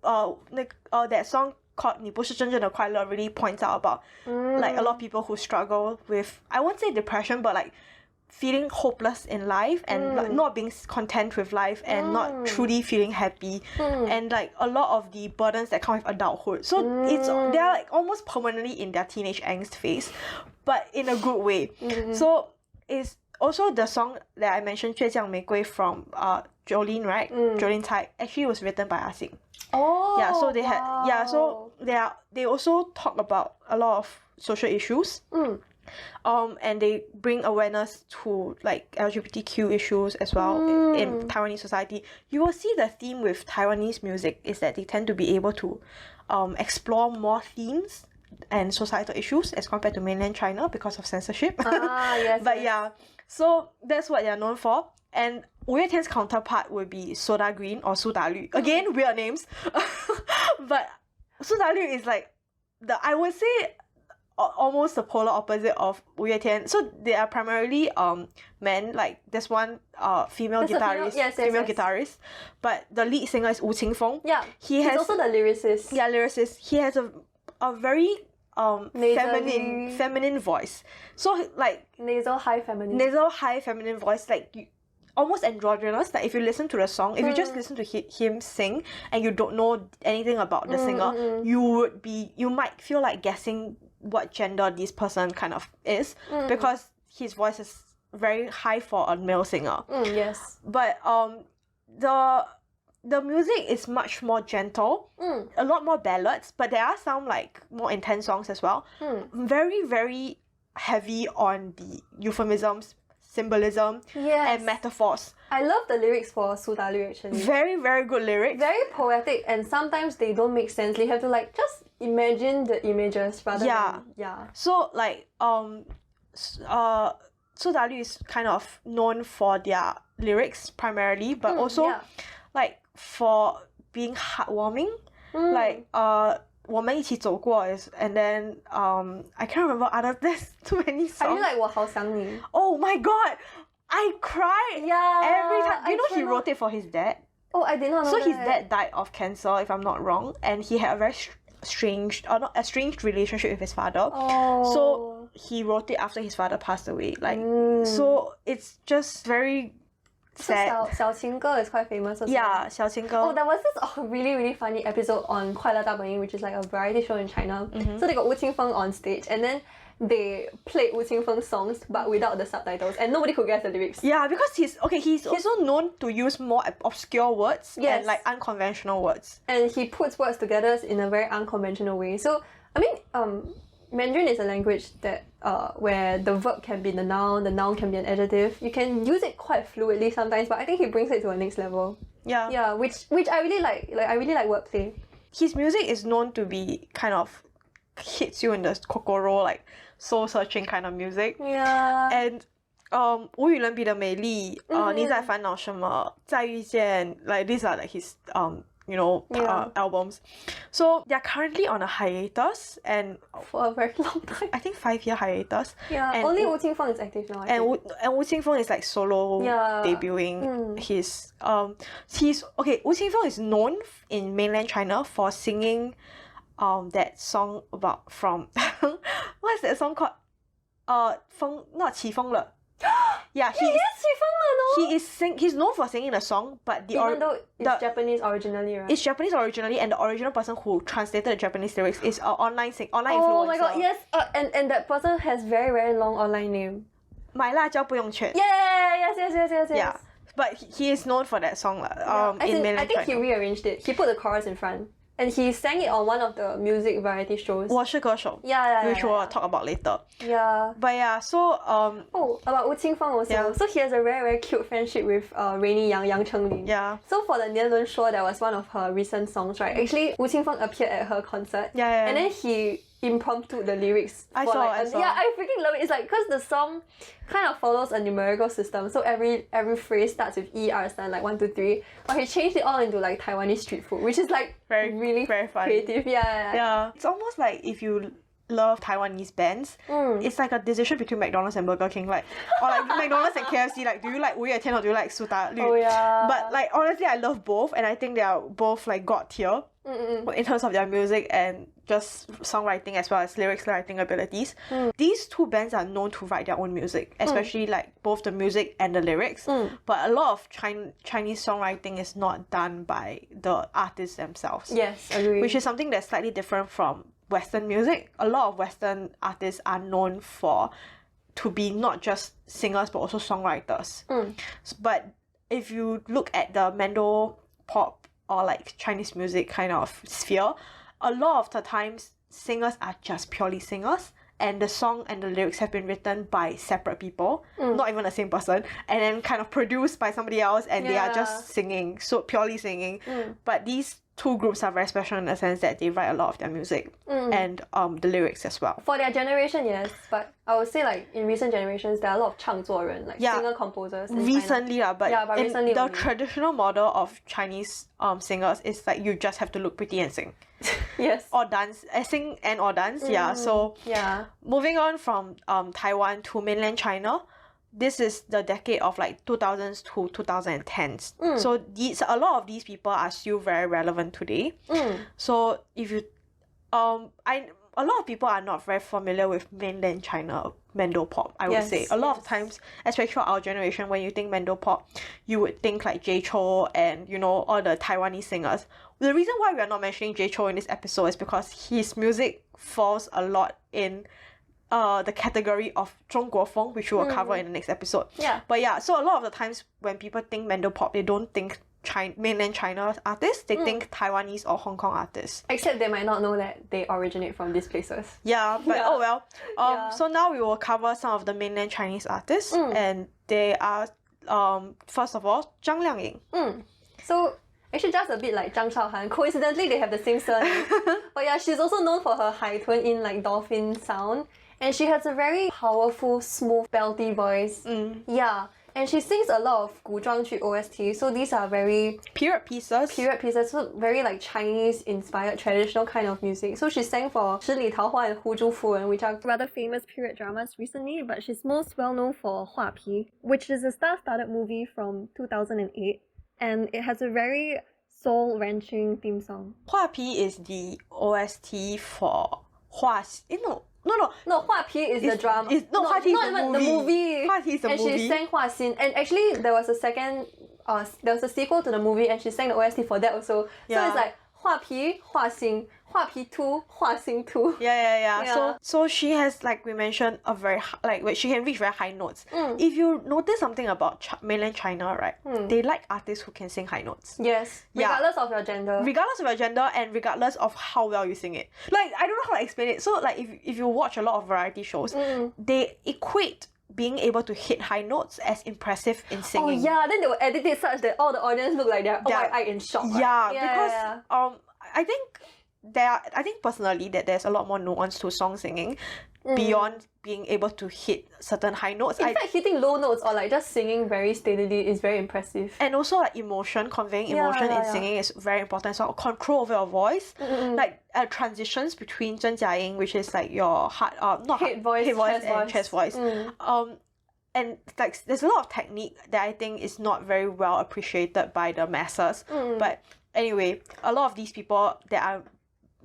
that song called 你不是真正的快乐 really points out about like a lot of people who struggle with, I won't say depression, but like feeling hopeless in life and like not being content with life and not truly feeling happy and like a lot of the burdens that come with adulthood. So they're like almost permanently in their teenage angst phase, but in a good way. So it's also the song that I mentioned 倔强玫瑰 from Jolene, right? Jolene Tsai actually was written by Ah Sing. Oh, yeah, so they had so they also talk about a lot of social issues. And they bring awareness to like LGBTQ issues as well in Taiwanese society. You will see the theme with Taiwanese music is that they tend to be able to explore more themes and societal issues as compared to mainland China because of censorship. Yes, but yeah, so that's what they're known for. And Wu Fan's counterpart would be Sodagreen or Sodagreen. Again, weird names. But Sodagreen is like I would say almost the polar opposite of Wu Fan. So they are primarily men. Like there's one female guitarist, guitarist, but the lead singer is Wu Qingfeng. Yeah, he's also the lyricist. Yeah, lyricist. He has a very feminine voice. So like nasal high feminine voice, like almost androgynous. Like if you listen to the song, if you just listen to him sing and you don't know anything about the singer, you might feel like guessing what gender this person kind of is because his voice is very high for a male singer. Yes. But the music is much more gentle, a lot more ballads, but there are some like more intense songs as well. Very, very heavy on the euphemisms, symbolism, and metaphors. I love the lyrics for Sodagreen actually. Very, very good lyrics. Very poetic, and sometimes they don't make sense. You have to like just imagine the images rather than So like Sodagreen is kind of known for their lyrics primarily, but also like for being heartwarming. Like 我们一起走过 and then I can't remember there's too many songs. I feel like 我好想你. Oh my god, I cried every time. You know he wrote it for his dad. Oh, I did not know So that. his dad died of cancer, if I'm not wrong, and he had a very strange relationship with his father. So he wrote it after his father passed away. Like so it's just very sad. So 小情歌 is quite famous also. Yeah, 小情歌. Oh, there was this really, really funny episode on 快乐大本营, which is like a variety show in China. So they got Wu Qingfeng on stage, and then they played Wu Qingfeng's songs but without the subtitles, and nobody could guess the lyrics. Yeah, because he's also known to use more obscure words and like unconventional words. And he puts words together in a very unconventional way. So I mean, Mandarin is a language that where the verb can be the noun can be an adjective. You can use it quite fluidly sometimes, but I think he brings it to a next level. Yeah. Yeah, which I really like. Like I really like wordplay. His music is known to be kind of hits you in the kokoro, like soul searching kind of music. Yeah. And 无与伦比的美丽, 你在烦恼什么, 再遇见, like these are like his albums. So they're currently on a hiatus and For a very long time. I think 5-year hiatus. Yeah, and only Wu Qingfeng is active now. And Wu Qingfeng is like solo debuting. Wu Qingfeng is known in mainland China for singing that song about from what's that song called? 起风了. Yeah, he's known for singing the song, but even though it's Japanese originally, right? It's Japanese originally, and the original person who translated the Japanese lyrics is an online influencer. Oh my god, yes! And that person has very, very long online name. 买辣椒不用钱. Yes. Yeah, but he is known for that song in mainland I think China. he rearranged it. He put the chorus in front. And he sang it on one of the music variety shows. 我是歌手. Yeah. Which we'll talk about later. Yeah. But yeah, so about Wu Qingfeng also. Yeah. So he has a very, very cute friendship with Rainy Yang Chenglin. Yeah. So for the Nian Lun Shuo, that was one of her recent songs, right? Actually, Wu Qingfeng appeared at her concert. Yeah. And then he impromptu the lyrics. I saw. Yeah, I freaking love it. It's like, because the song kind of follows a numerical system. So every phrase starts with ER stand, like 1, 2, 3. But he changed it all into like Taiwanese street food, which is like really very fun. Creative. Yeah. It's almost like if you love Taiwanese bands, it's like a decision between McDonald's and Burger King, like, or like McDonald's and KFC, like, do you like 5月天 or do you like 四大? Oh yeah. But like honestly, I love both, and I think they are both like god tier in terms of their music and just songwriting as well as lyrics writing abilities. These two bands are known to write their own music, especially like both the music and the lyrics. But a lot of Chinese songwriting is not done by the artists themselves. Yes, agree. Which is something that's slightly different from Western music. A lot of Western artists are known to be not just singers but also songwriters. But if you look at the Mandopop or like Chinese music kind of sphere, a lot of the times singers are just purely singers, and the song and the lyrics have been written by separate people, not even the same person, and then kind of produced by somebody else, and they are just singing, so purely singing. But these two groups are very special in the sense that they write a lot of their music and the lyrics as well. For their generation, yes, but I would say like in recent generations there are a lot of 唱作人, like singer composers. Recently, but recently the traditional model of Chinese singers is like you just have to look pretty and sing. Yes. Or dance, sing and or dance. So moving on from Taiwan to mainland China, this is the decade of like 2000s to 2010s. So a lot of these people are still very relevant today. So if you a lot of people are not very familiar with mainland China Mandopop, I would say. A lot of times, especially for our generation, when you think Mandopop, you would think like J Cho and, you know, all the Taiwanese singers. The reason why we are not mentioning J Cho in this episode is because his music falls a lot in the category of 中国风, which we will cover in the next episode. But yeah, so a lot of the times when people think Mandopop, they don't think mainland China artists, they think Taiwanese or Hong Kong artists. Except they might not know that they originate from these places. Oh well. So now we will cover some of the mainland Chinese artists, and they are first of all Zhang Liangying. So actually just a bit like Zhang Shaohan. Coincidentally they have the same surname. But yeah, she's also known for her high tone in like dolphin sound, and she has a very powerful, smooth, belty voice. And she sings a lot of 古装剧 OST, so these are very period pieces, so very like Chinese inspired traditional kind of music. So she sang for 十里桃花 and 狐珠夫人, which are rather famous period dramas recently, but she's most well known for 画皮, which is a star-studded movie from 2008, and it has a very soul-wrenching theme song. 画皮 is the OST for 画皮 is the drama. 画皮 is not even the movie. 画皮 is the and movie. She sang 画心, and actually there was a sequel to the movie, and she sang the OST for that also. So it's like 画皮画心，画皮凸画心凸。Yeah. So she has, like we mentioned, a very she can reach very high notes. If you notice something about mainland China, right? They like artists who can sing high notes. Yes, regardless of your gender. Regardless of your gender and regardless of how well you sing it. Like, I don't know how to explain it. So, like, if you watch a lot of variety shows, they equate being able to hit high notes as impressive in singing. Oh yeah, then they will edit it such that all the audience look like they're wide-eyed in shock. Yeah, because I think personally that there's a lot more nuance to song singing beyond being able to hit certain high notes. In fact, hitting low notes or like just singing very steadily is very impressive. And also like conveying emotion in singing is very important. So control over your voice, like transitions between 真假音, which is like your head voice and chest voice. And like there's a lot of technique that I think is not very well appreciated by the masses. But anyway, a lot of these people that are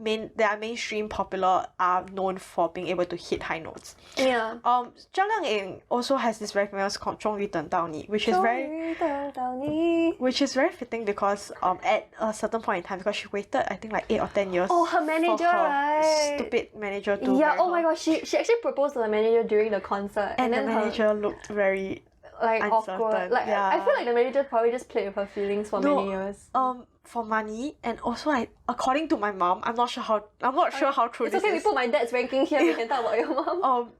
mainstream popular are known for being able to hit high notes. Yeah. Zhang Liang also has this very famous called 终于等到你, which is very fitting because at a certain point in time, because she waited I think like 8 or 10 years. Oh, her manager, for her right? Stupid manager to yeah. marry Oh my her. gosh, she actually proposed to the manager during the concert, and then the manager looked very like uncertain. awkward. Like I feel like the manager probably just played with her feelings for many years. For money, and also according to my mom, I'm not sure how true it's this okay, is. we put my dad's ranking here, we can talk about your mom.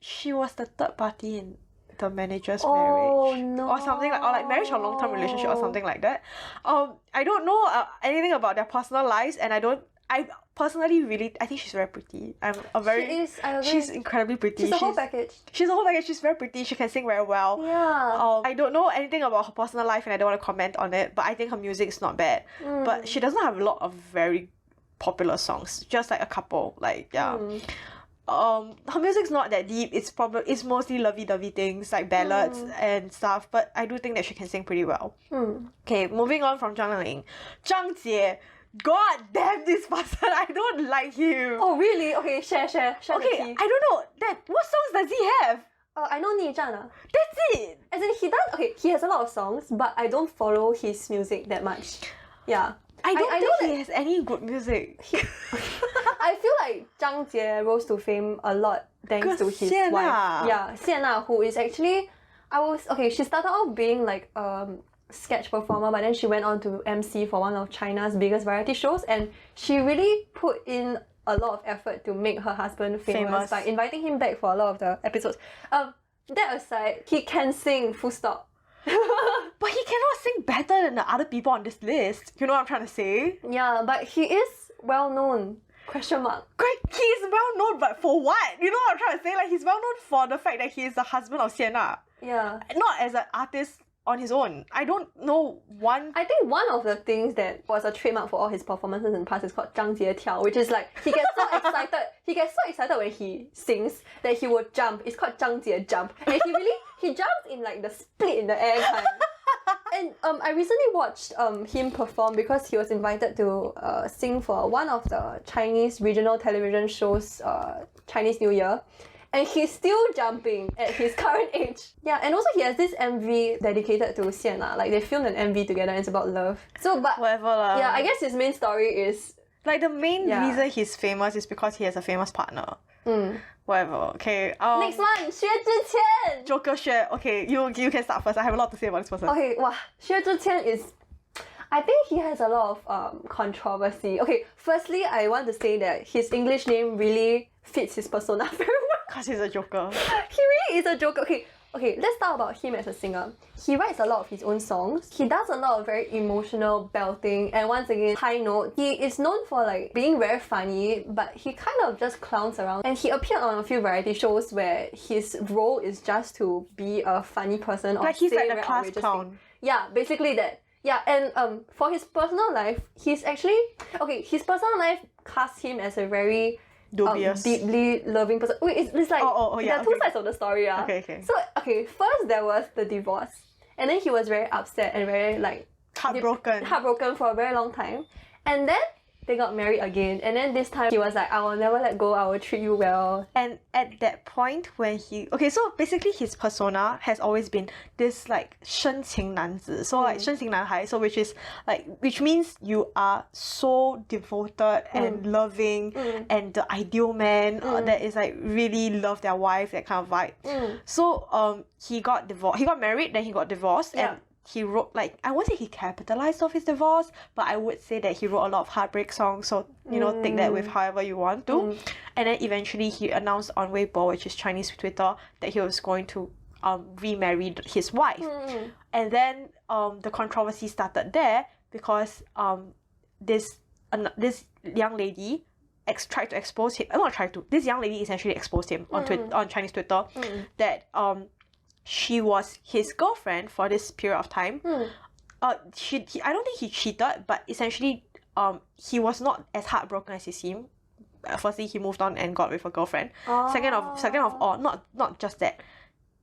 She was the third party in the manager's Oh, marriage. no. Or something like, or like marriage or long-term relationship or something like that. I don't know anything about their personal lives, and I personally I think she's very pretty. She is, I agree. She's incredibly pretty. She's a whole package. She's a whole package. She's very pretty. She can sing very well. Yeah. I don't know anything about her personal life and I don't want to comment on it, but I think her music is not bad. But she doesn't have a lot of very popular songs. Just like a couple. Like, yeah. Her music's not that deep. It's mostly lovey-dovey things like ballads and stuff, but I do think that she can sing pretty well. Okay, moving on from Zhang Liang. Zhang Jie. God damn this person, I don't like him. Oh really? Okay, share okay, the tea. I don't know. What songs does he have? I know 逆战 That's it. As in he has a lot of songs, but I don't follow his music that much. Yeah. I don't think he has any good music. I feel like Zhang Jie rose to fame a lot thanks to his wife. Yeah, Xian, who is actually she started off being like sketch performer, but then she went on to MC for one of China's biggest variety shows, and she really put in a lot of effort to make her husband famous by inviting him back for a lot of the episodes. That aside, he can sing, full stop. But he cannot sing better than the other people on this list. You know what I'm trying to say? Yeah, but he is well known. Question mark. Great, he's well known, but for what? You know what I'm trying to say? Like, he's well known for the fact that he is the husband of Sienna. Yeah. Not as an artist on his own. I don't know one. I think one of the things that was a trademark for all his performances in the past is called 张杰跳, which is like he gets so excited. He gets so excited when he sings that he would jump. It's called 张杰 jump, and he jumps in like the split in the air kind. And I recently watched him perform because he was invited to sing for one of the Chinese regional television shows, Chinese New Year. And he's still jumping at his current age. Yeah, and also he has this MV dedicated to Sienna. Like, they filmed an MV together and it's about love. So, but whatever lah. Yeah, I guess his main story is... Like, the main reason he's famous is because he has a famous partner. Whatever, okay. Next one, Xue Zhiqian! Joker Xue. Okay, you can start first. I have a lot to say about this person. Okay, wow. Xue Zhiqian is... I think he has a lot of controversy. Okay, firstly, I want to say that his English name really fits his persona very well. Because he's a joker. He really is a joker. Okay, let's talk about him as a singer. He writes a lot of his own songs. He does a lot of very emotional belting and once again, high note. He is known for like being very funny, but he kind of just clowns around. And he appeared on a few variety shows where his role is just to be a funny person or like he's say like the class clown. Thing. Yeah, basically that. Yeah, and for his personal life, his personal life casts him as a very deeply loving person. Wait, it's like there are two sides of the story. Yeah. Okay. So first there was the divorce, and then he was very upset and very like heartbroken for a very long time, and then they got married again, and then this time he was like, I will never let go, I will treat you well. And at that point when he... Okay, so basically his persona has always been this like 深情男子. So like 深情男孩, so which means you are so devoted and loving and the ideal man that is like really love their wife, that kind of vibe. So he got married, then he got divorced, and he wrote, like, I won't say he capitalized off his divorce, but I would say that he wrote a lot of heartbreak songs, so, you know, take that with however you want to. And then eventually he announced on Weibo, which is Chinese Twitter, that he was going to remarry his wife. And then the controversy started there because this young lady tried to expose him. This young lady essentially exposed him on Chinese Twitter that she was his girlfriend for this period of time. I don't think he cheated, but essentially he was not as heartbroken as he seemed. Firstly, he moved on and got with a girlfriend. Second of all, not just that,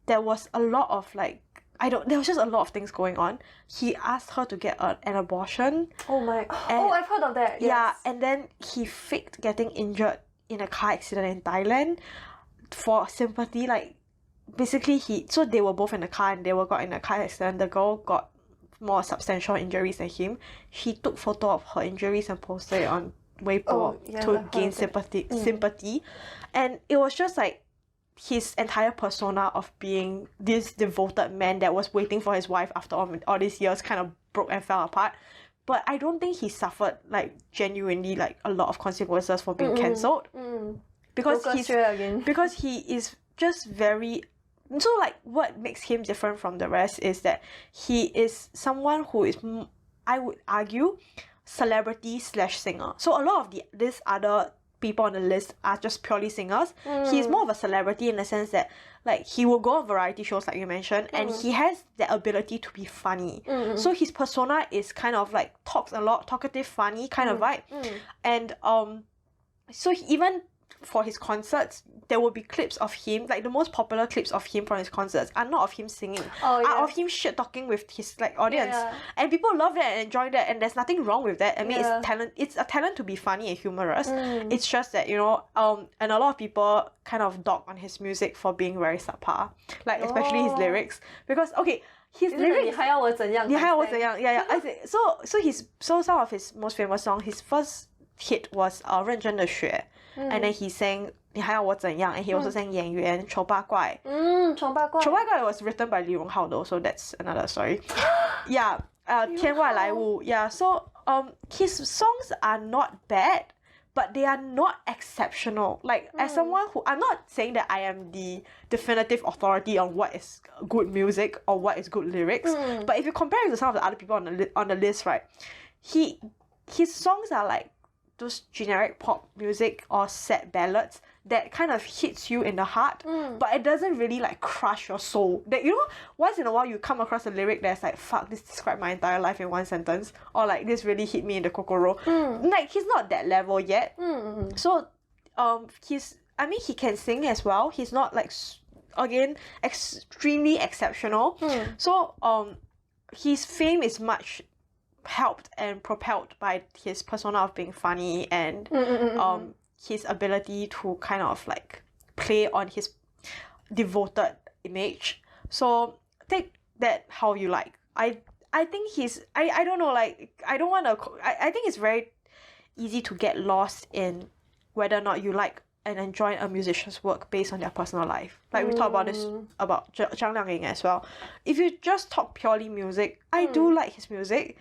there was a lot of like, there was just a lot of things going on. He asked her to get an abortion. Oh my... I've heard of that. Yes. Yeah, and then he faked getting injured in a car accident in Thailand for sympathy. Like, basically so they were both in the car and they got in a car accident. The girl got more substantial injuries than him. She took photo of her injuries and posted it on Weibo to gain sympathy. And it was just like his entire persona of being this devoted man that was waiting for his wife after all these years kind of broke and fell apart. But I don't think he suffered like genuinely like a lot of consequences for being cancelled. Because he is just very... So like what makes him different from the rest is that he is someone who is, I would argue, celebrity/singer. So a lot of these other people on the list are just purely singers. He's more of a celebrity in the sense that like he will go on variety shows like you mentioned, and he has the ability to be funny. So his persona is kind of like talks a lot, talkative, funny kind of vibe. And so even for his concerts, there will be clips of him, like the most popular clips of him from his concerts are not of him singing, are of him shit talking with his like audience, and people love that and enjoy that, and there's nothing wrong with that. I mean, it's a talent to be funny and humorous. It's just that, you know, and a lot of people kind of dog on his music for being very subpar, like especially his lyrics, because his lyrics 你还要我怎样 I think so some of his most famous songs, his first hit was 认真的雪 and then he sang 你还要我怎样 and he also sang 演员丑八怪丑八怪 was written by Li Ronghao though, so that's another story. 天外来物 so his songs are not bad, but they are not exceptional. Like, as someone who... I'm not saying that I am the definitive authority on what is good music or what is good lyrics, but if you compare it to some of the other people on the list, right, his songs are like those generic pop music or sad ballads that kind of hits you in the heart, but it doesn't really like crush your soul. That, you know, once in a while you come across a lyric that's like, fuck, this described my entire life in one sentence, or like this really hit me in the kokoro. Like, he's not that level yet. So he can sing as well. He's not like, again, extremely exceptional. So his fame is much helped and propelled by his persona of being funny and his ability to kind of like play on his devoted image. So take that how you like. I think I don't know, like, I don't want to... I think it's very easy to get lost in whether or not you like and enjoy a musician's work based on their personal life. Like, we talked about this about Zhang Liangying as well. If you just talk purely music, I do like his music.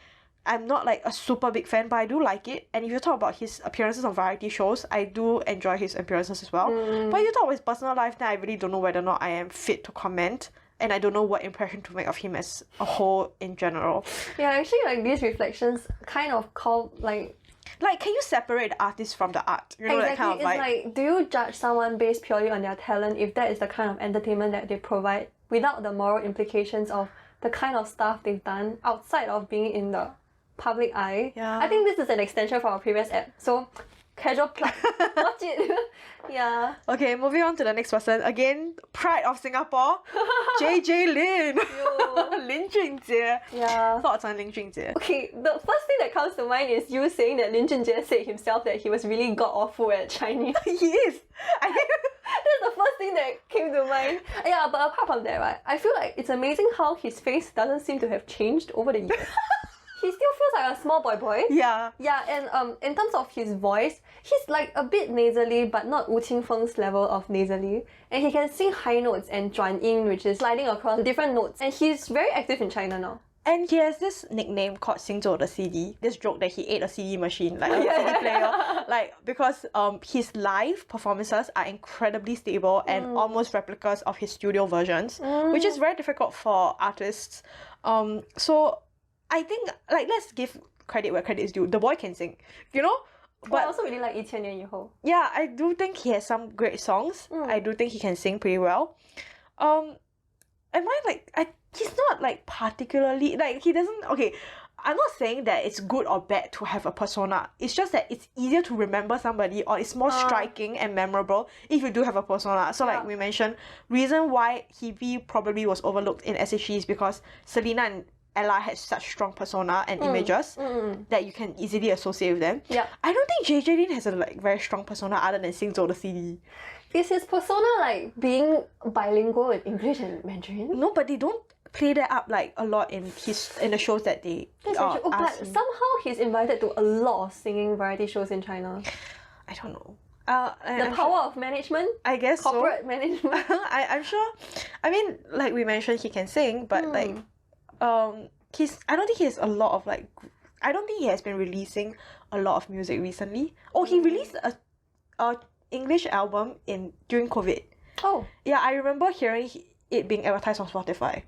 I'm not like a super big fan, but I do like it. And if you talk about his appearances on variety shows, I do enjoy his appearances as well. But if you talk about his personal life, then I really don't know whether or not I am fit to comment. And I don't know what impression to make of him as a whole in general. Yeah, actually, like, these reflections kind of call, like, can you separate the artist from the art? You know, exactly. that kind of it's like, do you judge someone based purely on their talent if that is the kind of entertainment that they provide without the moral implications of the kind of stuff they've done outside of being in the public eye? Yeah. I think this is an extension from our previous app. So casual plug. Watch it. Yeah. Okay, moving on to the next person. Again, pride of Singapore, JJ Lin. Lin Junjie. Yeah. Thoughts on Lin Junjie? Okay, the first thing that comes to mind is you saying that Lin Junjie said himself that he was really god-awful at Chinese. He is. I think That's the first thing that came to mind. Yeah, but apart from that, right, I feel like it's amazing how his face doesn't seem to have changed over the years. He still feels like a small boy. Yeah. Yeah, and in terms of his voice, he's like a bit nasally, but not Wu Qingfeng's level of nasally. And he can sing high notes and 转音, which is sliding across different notes. And he's very active in China now. And he has this nickname called 行走的 CD. This joke that he ate a CD machine, like a CD player. Like, because his live performances are incredibly stable and almost replicas of his studio versions, which is very difficult for artists. So I think, like, let's give credit where credit is due. The boy can sing, you know? But I also really like 一千年以后. Yeah, I do think he has some great songs. I do think he can sing pretty well. He's not like particularly, like, he doesn't, okay, I'm not saying that it's good or bad to have a persona. It's just that it's easier to remember somebody, or it's more striking and memorable if you do have a persona. So like we mentioned, reason why he probably was overlooked in S.H.E is because Selena and Ella had such strong persona and images that you can easily associate with them. Yeah. I don't think JJ Lin has a like very strong persona other than 行走的 CD. Is his persona like being bilingual in English and Mandarin? No, but they don't play that up like a lot in the shows that they but somehow he's invited to a lot of singing variety shows in China. I don't know. The power of management? I guess corporate management? I'm sure. I mean, like we mentioned, he can sing, but like I don't think he has a lot of like, I don't think he has been releasing a lot of music recently. Oh, he released a English album during COVID. Oh. Yeah, I remember hearing it being advertised on Spotify.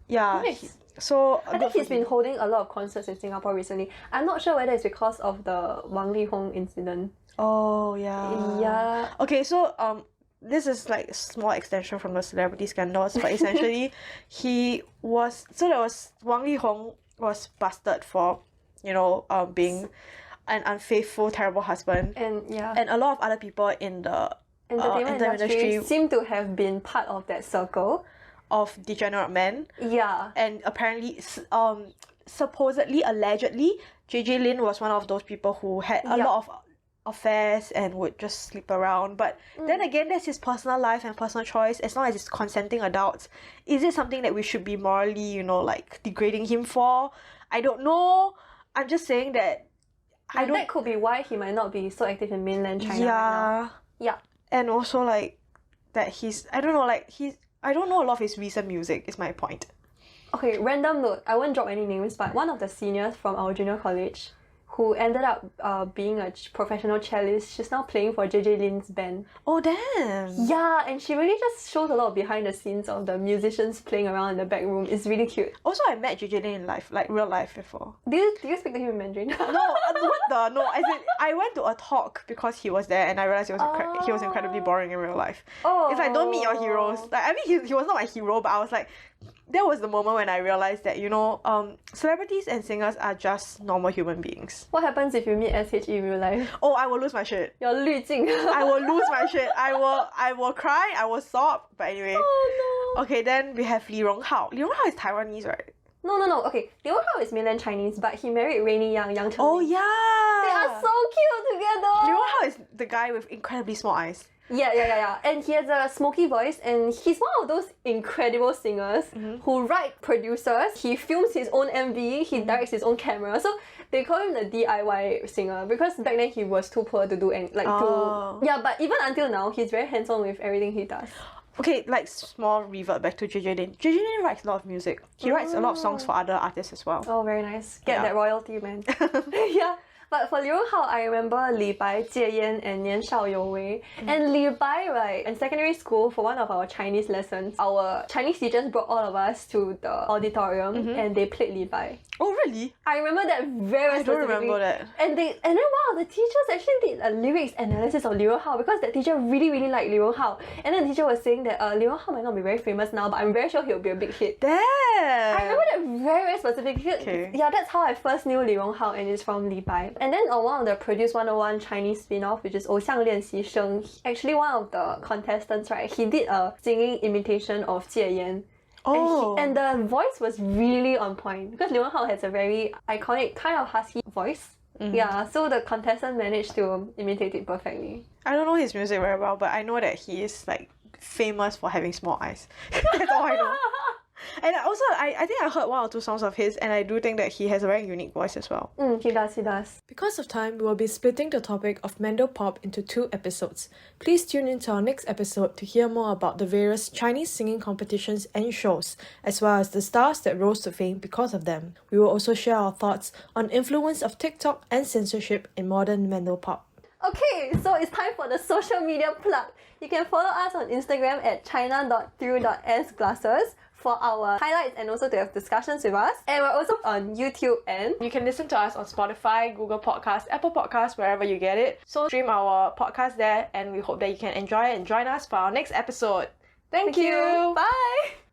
Yeah. Nice. I think he's been holding a lot of concerts in Singapore recently. I'm not sure whether it's because of the Wang Lihong incident. Oh, yeah. Yeah. Okay, so this is like a small extension from the celebrity scandals, but essentially there was Wang Lihong was busted for, being an unfaithful, terrible husband. And a lot of other people in the entertainment industry seem to have been part of that circle of degenerate men. Yeah. And apparently, supposedly, allegedly, JJ Lin was one of those people who had a lot of affairs and would just sleep around. But then again, that's his personal life and personal choice. As long as it's consenting adults, is it something that we should be morally, like degrading him for? I don't know. I'm just saying that that could be why he might not be so active in mainland China right now. Yeah. And also like that I don't know a lot of his recent music is my point. Okay, random note. I won't drop any names, but one of the seniors from our junior college who ended up being a professional cellist, she's now playing for JJ Lin's band. Oh, damn! Yeah, and she really just shows a lot of behind the scenes of the musicians playing around in the back room. It's really cute. Also, I met JJ Lin in life, like real life before. Do you speak to him in Mandarin? No, I went to a talk because he was there and I realized he was incredibly boring in real life. Oh. It's like, don't meet your heroes. Like, I mean, he was not my hero, but I was like, that was the moment when I realized that, celebrities and singers are just normal human beings. What happens if you meet S.H.E in real life? Oh, I will lose my shit. Your 滤镜. I will lose my shit. I will cry, I will sob. But anyway. Oh no. Okay, then we have Li Ronghao. Li Ronghao is Taiwanese, right? No. Okay, Li Ronghao is mainland Chinese, but he married Rainy Yang Cheng. Oh yeah. They are so cute together. Li Ronghao is the guy with incredibly small eyes. Yeah. And he has a smoky voice, and he's one of those incredible singers who write producers. He films his own MV, he directs his own camera. So they call him the DIY singer because back then he was too poor to do but even until now, he's very hands-on with everything he does. Okay, like small revert back to JJ Lin. JJ Lin writes a lot of music. He writes a lot of songs for other artists as well. Oh, very nice. Get that royalty, man. Yeah. But for Li Ronghao, I remember Li Bai, Jie Yan, and Nian Shao You Wei. And Li Bai, right, in secondary school, for one of our Chinese lessons, our Chinese teachers brought all of us to the auditorium and they played Li Bai. Oh, really? I remember that very specifically. I don't remember that. And then one of the teachers actually did a lyrics analysis of Li Ronghao because that teacher really, really liked Li Ronghao. And then the teacher was saying that Li Ronghao might not be very famous now, but I'm very sure he'll be a big hit. Damn! I remember that very, very specifically. Okay. Yeah, that's how I first knew Li Ronghao, and it's from Li Bai. And then on one of the Produce 101 Chinese spin-off, which is 偶像练习生, actually one of the contestants, right, he did a singing imitation of Jie Yan. Oh. And the voice was really on point because Li Ronghao has a very iconic kind of husky voice. Yeah, so the contestant managed to imitate it perfectly. I don't know his music very well, but I know that he is like famous for having small eyes. That's all I know. And also, I think I heard 1 or 2 songs of his, and I do think that he has a very unique voice as well. He does. Because of time, we will be splitting the topic of Mandopop into 2 episodes. Please tune into our next episode to hear more about the various Chinese singing competitions and shows, as well as the stars that rose to fame because of them. We will also share our thoughts on influence of TikTok and censorship in modern Mandopop. Okay, so it's time for the social media plug. You can follow us on Instagram at china.through.sglasses for our highlights and also to have discussions with us. And we're also on YouTube and you can listen to us on Spotify, Google Podcasts, Apple Podcasts, wherever you get it. So stream our podcast there, and we hope that you can enjoy it and join us for our next episode. Thank you. Bye!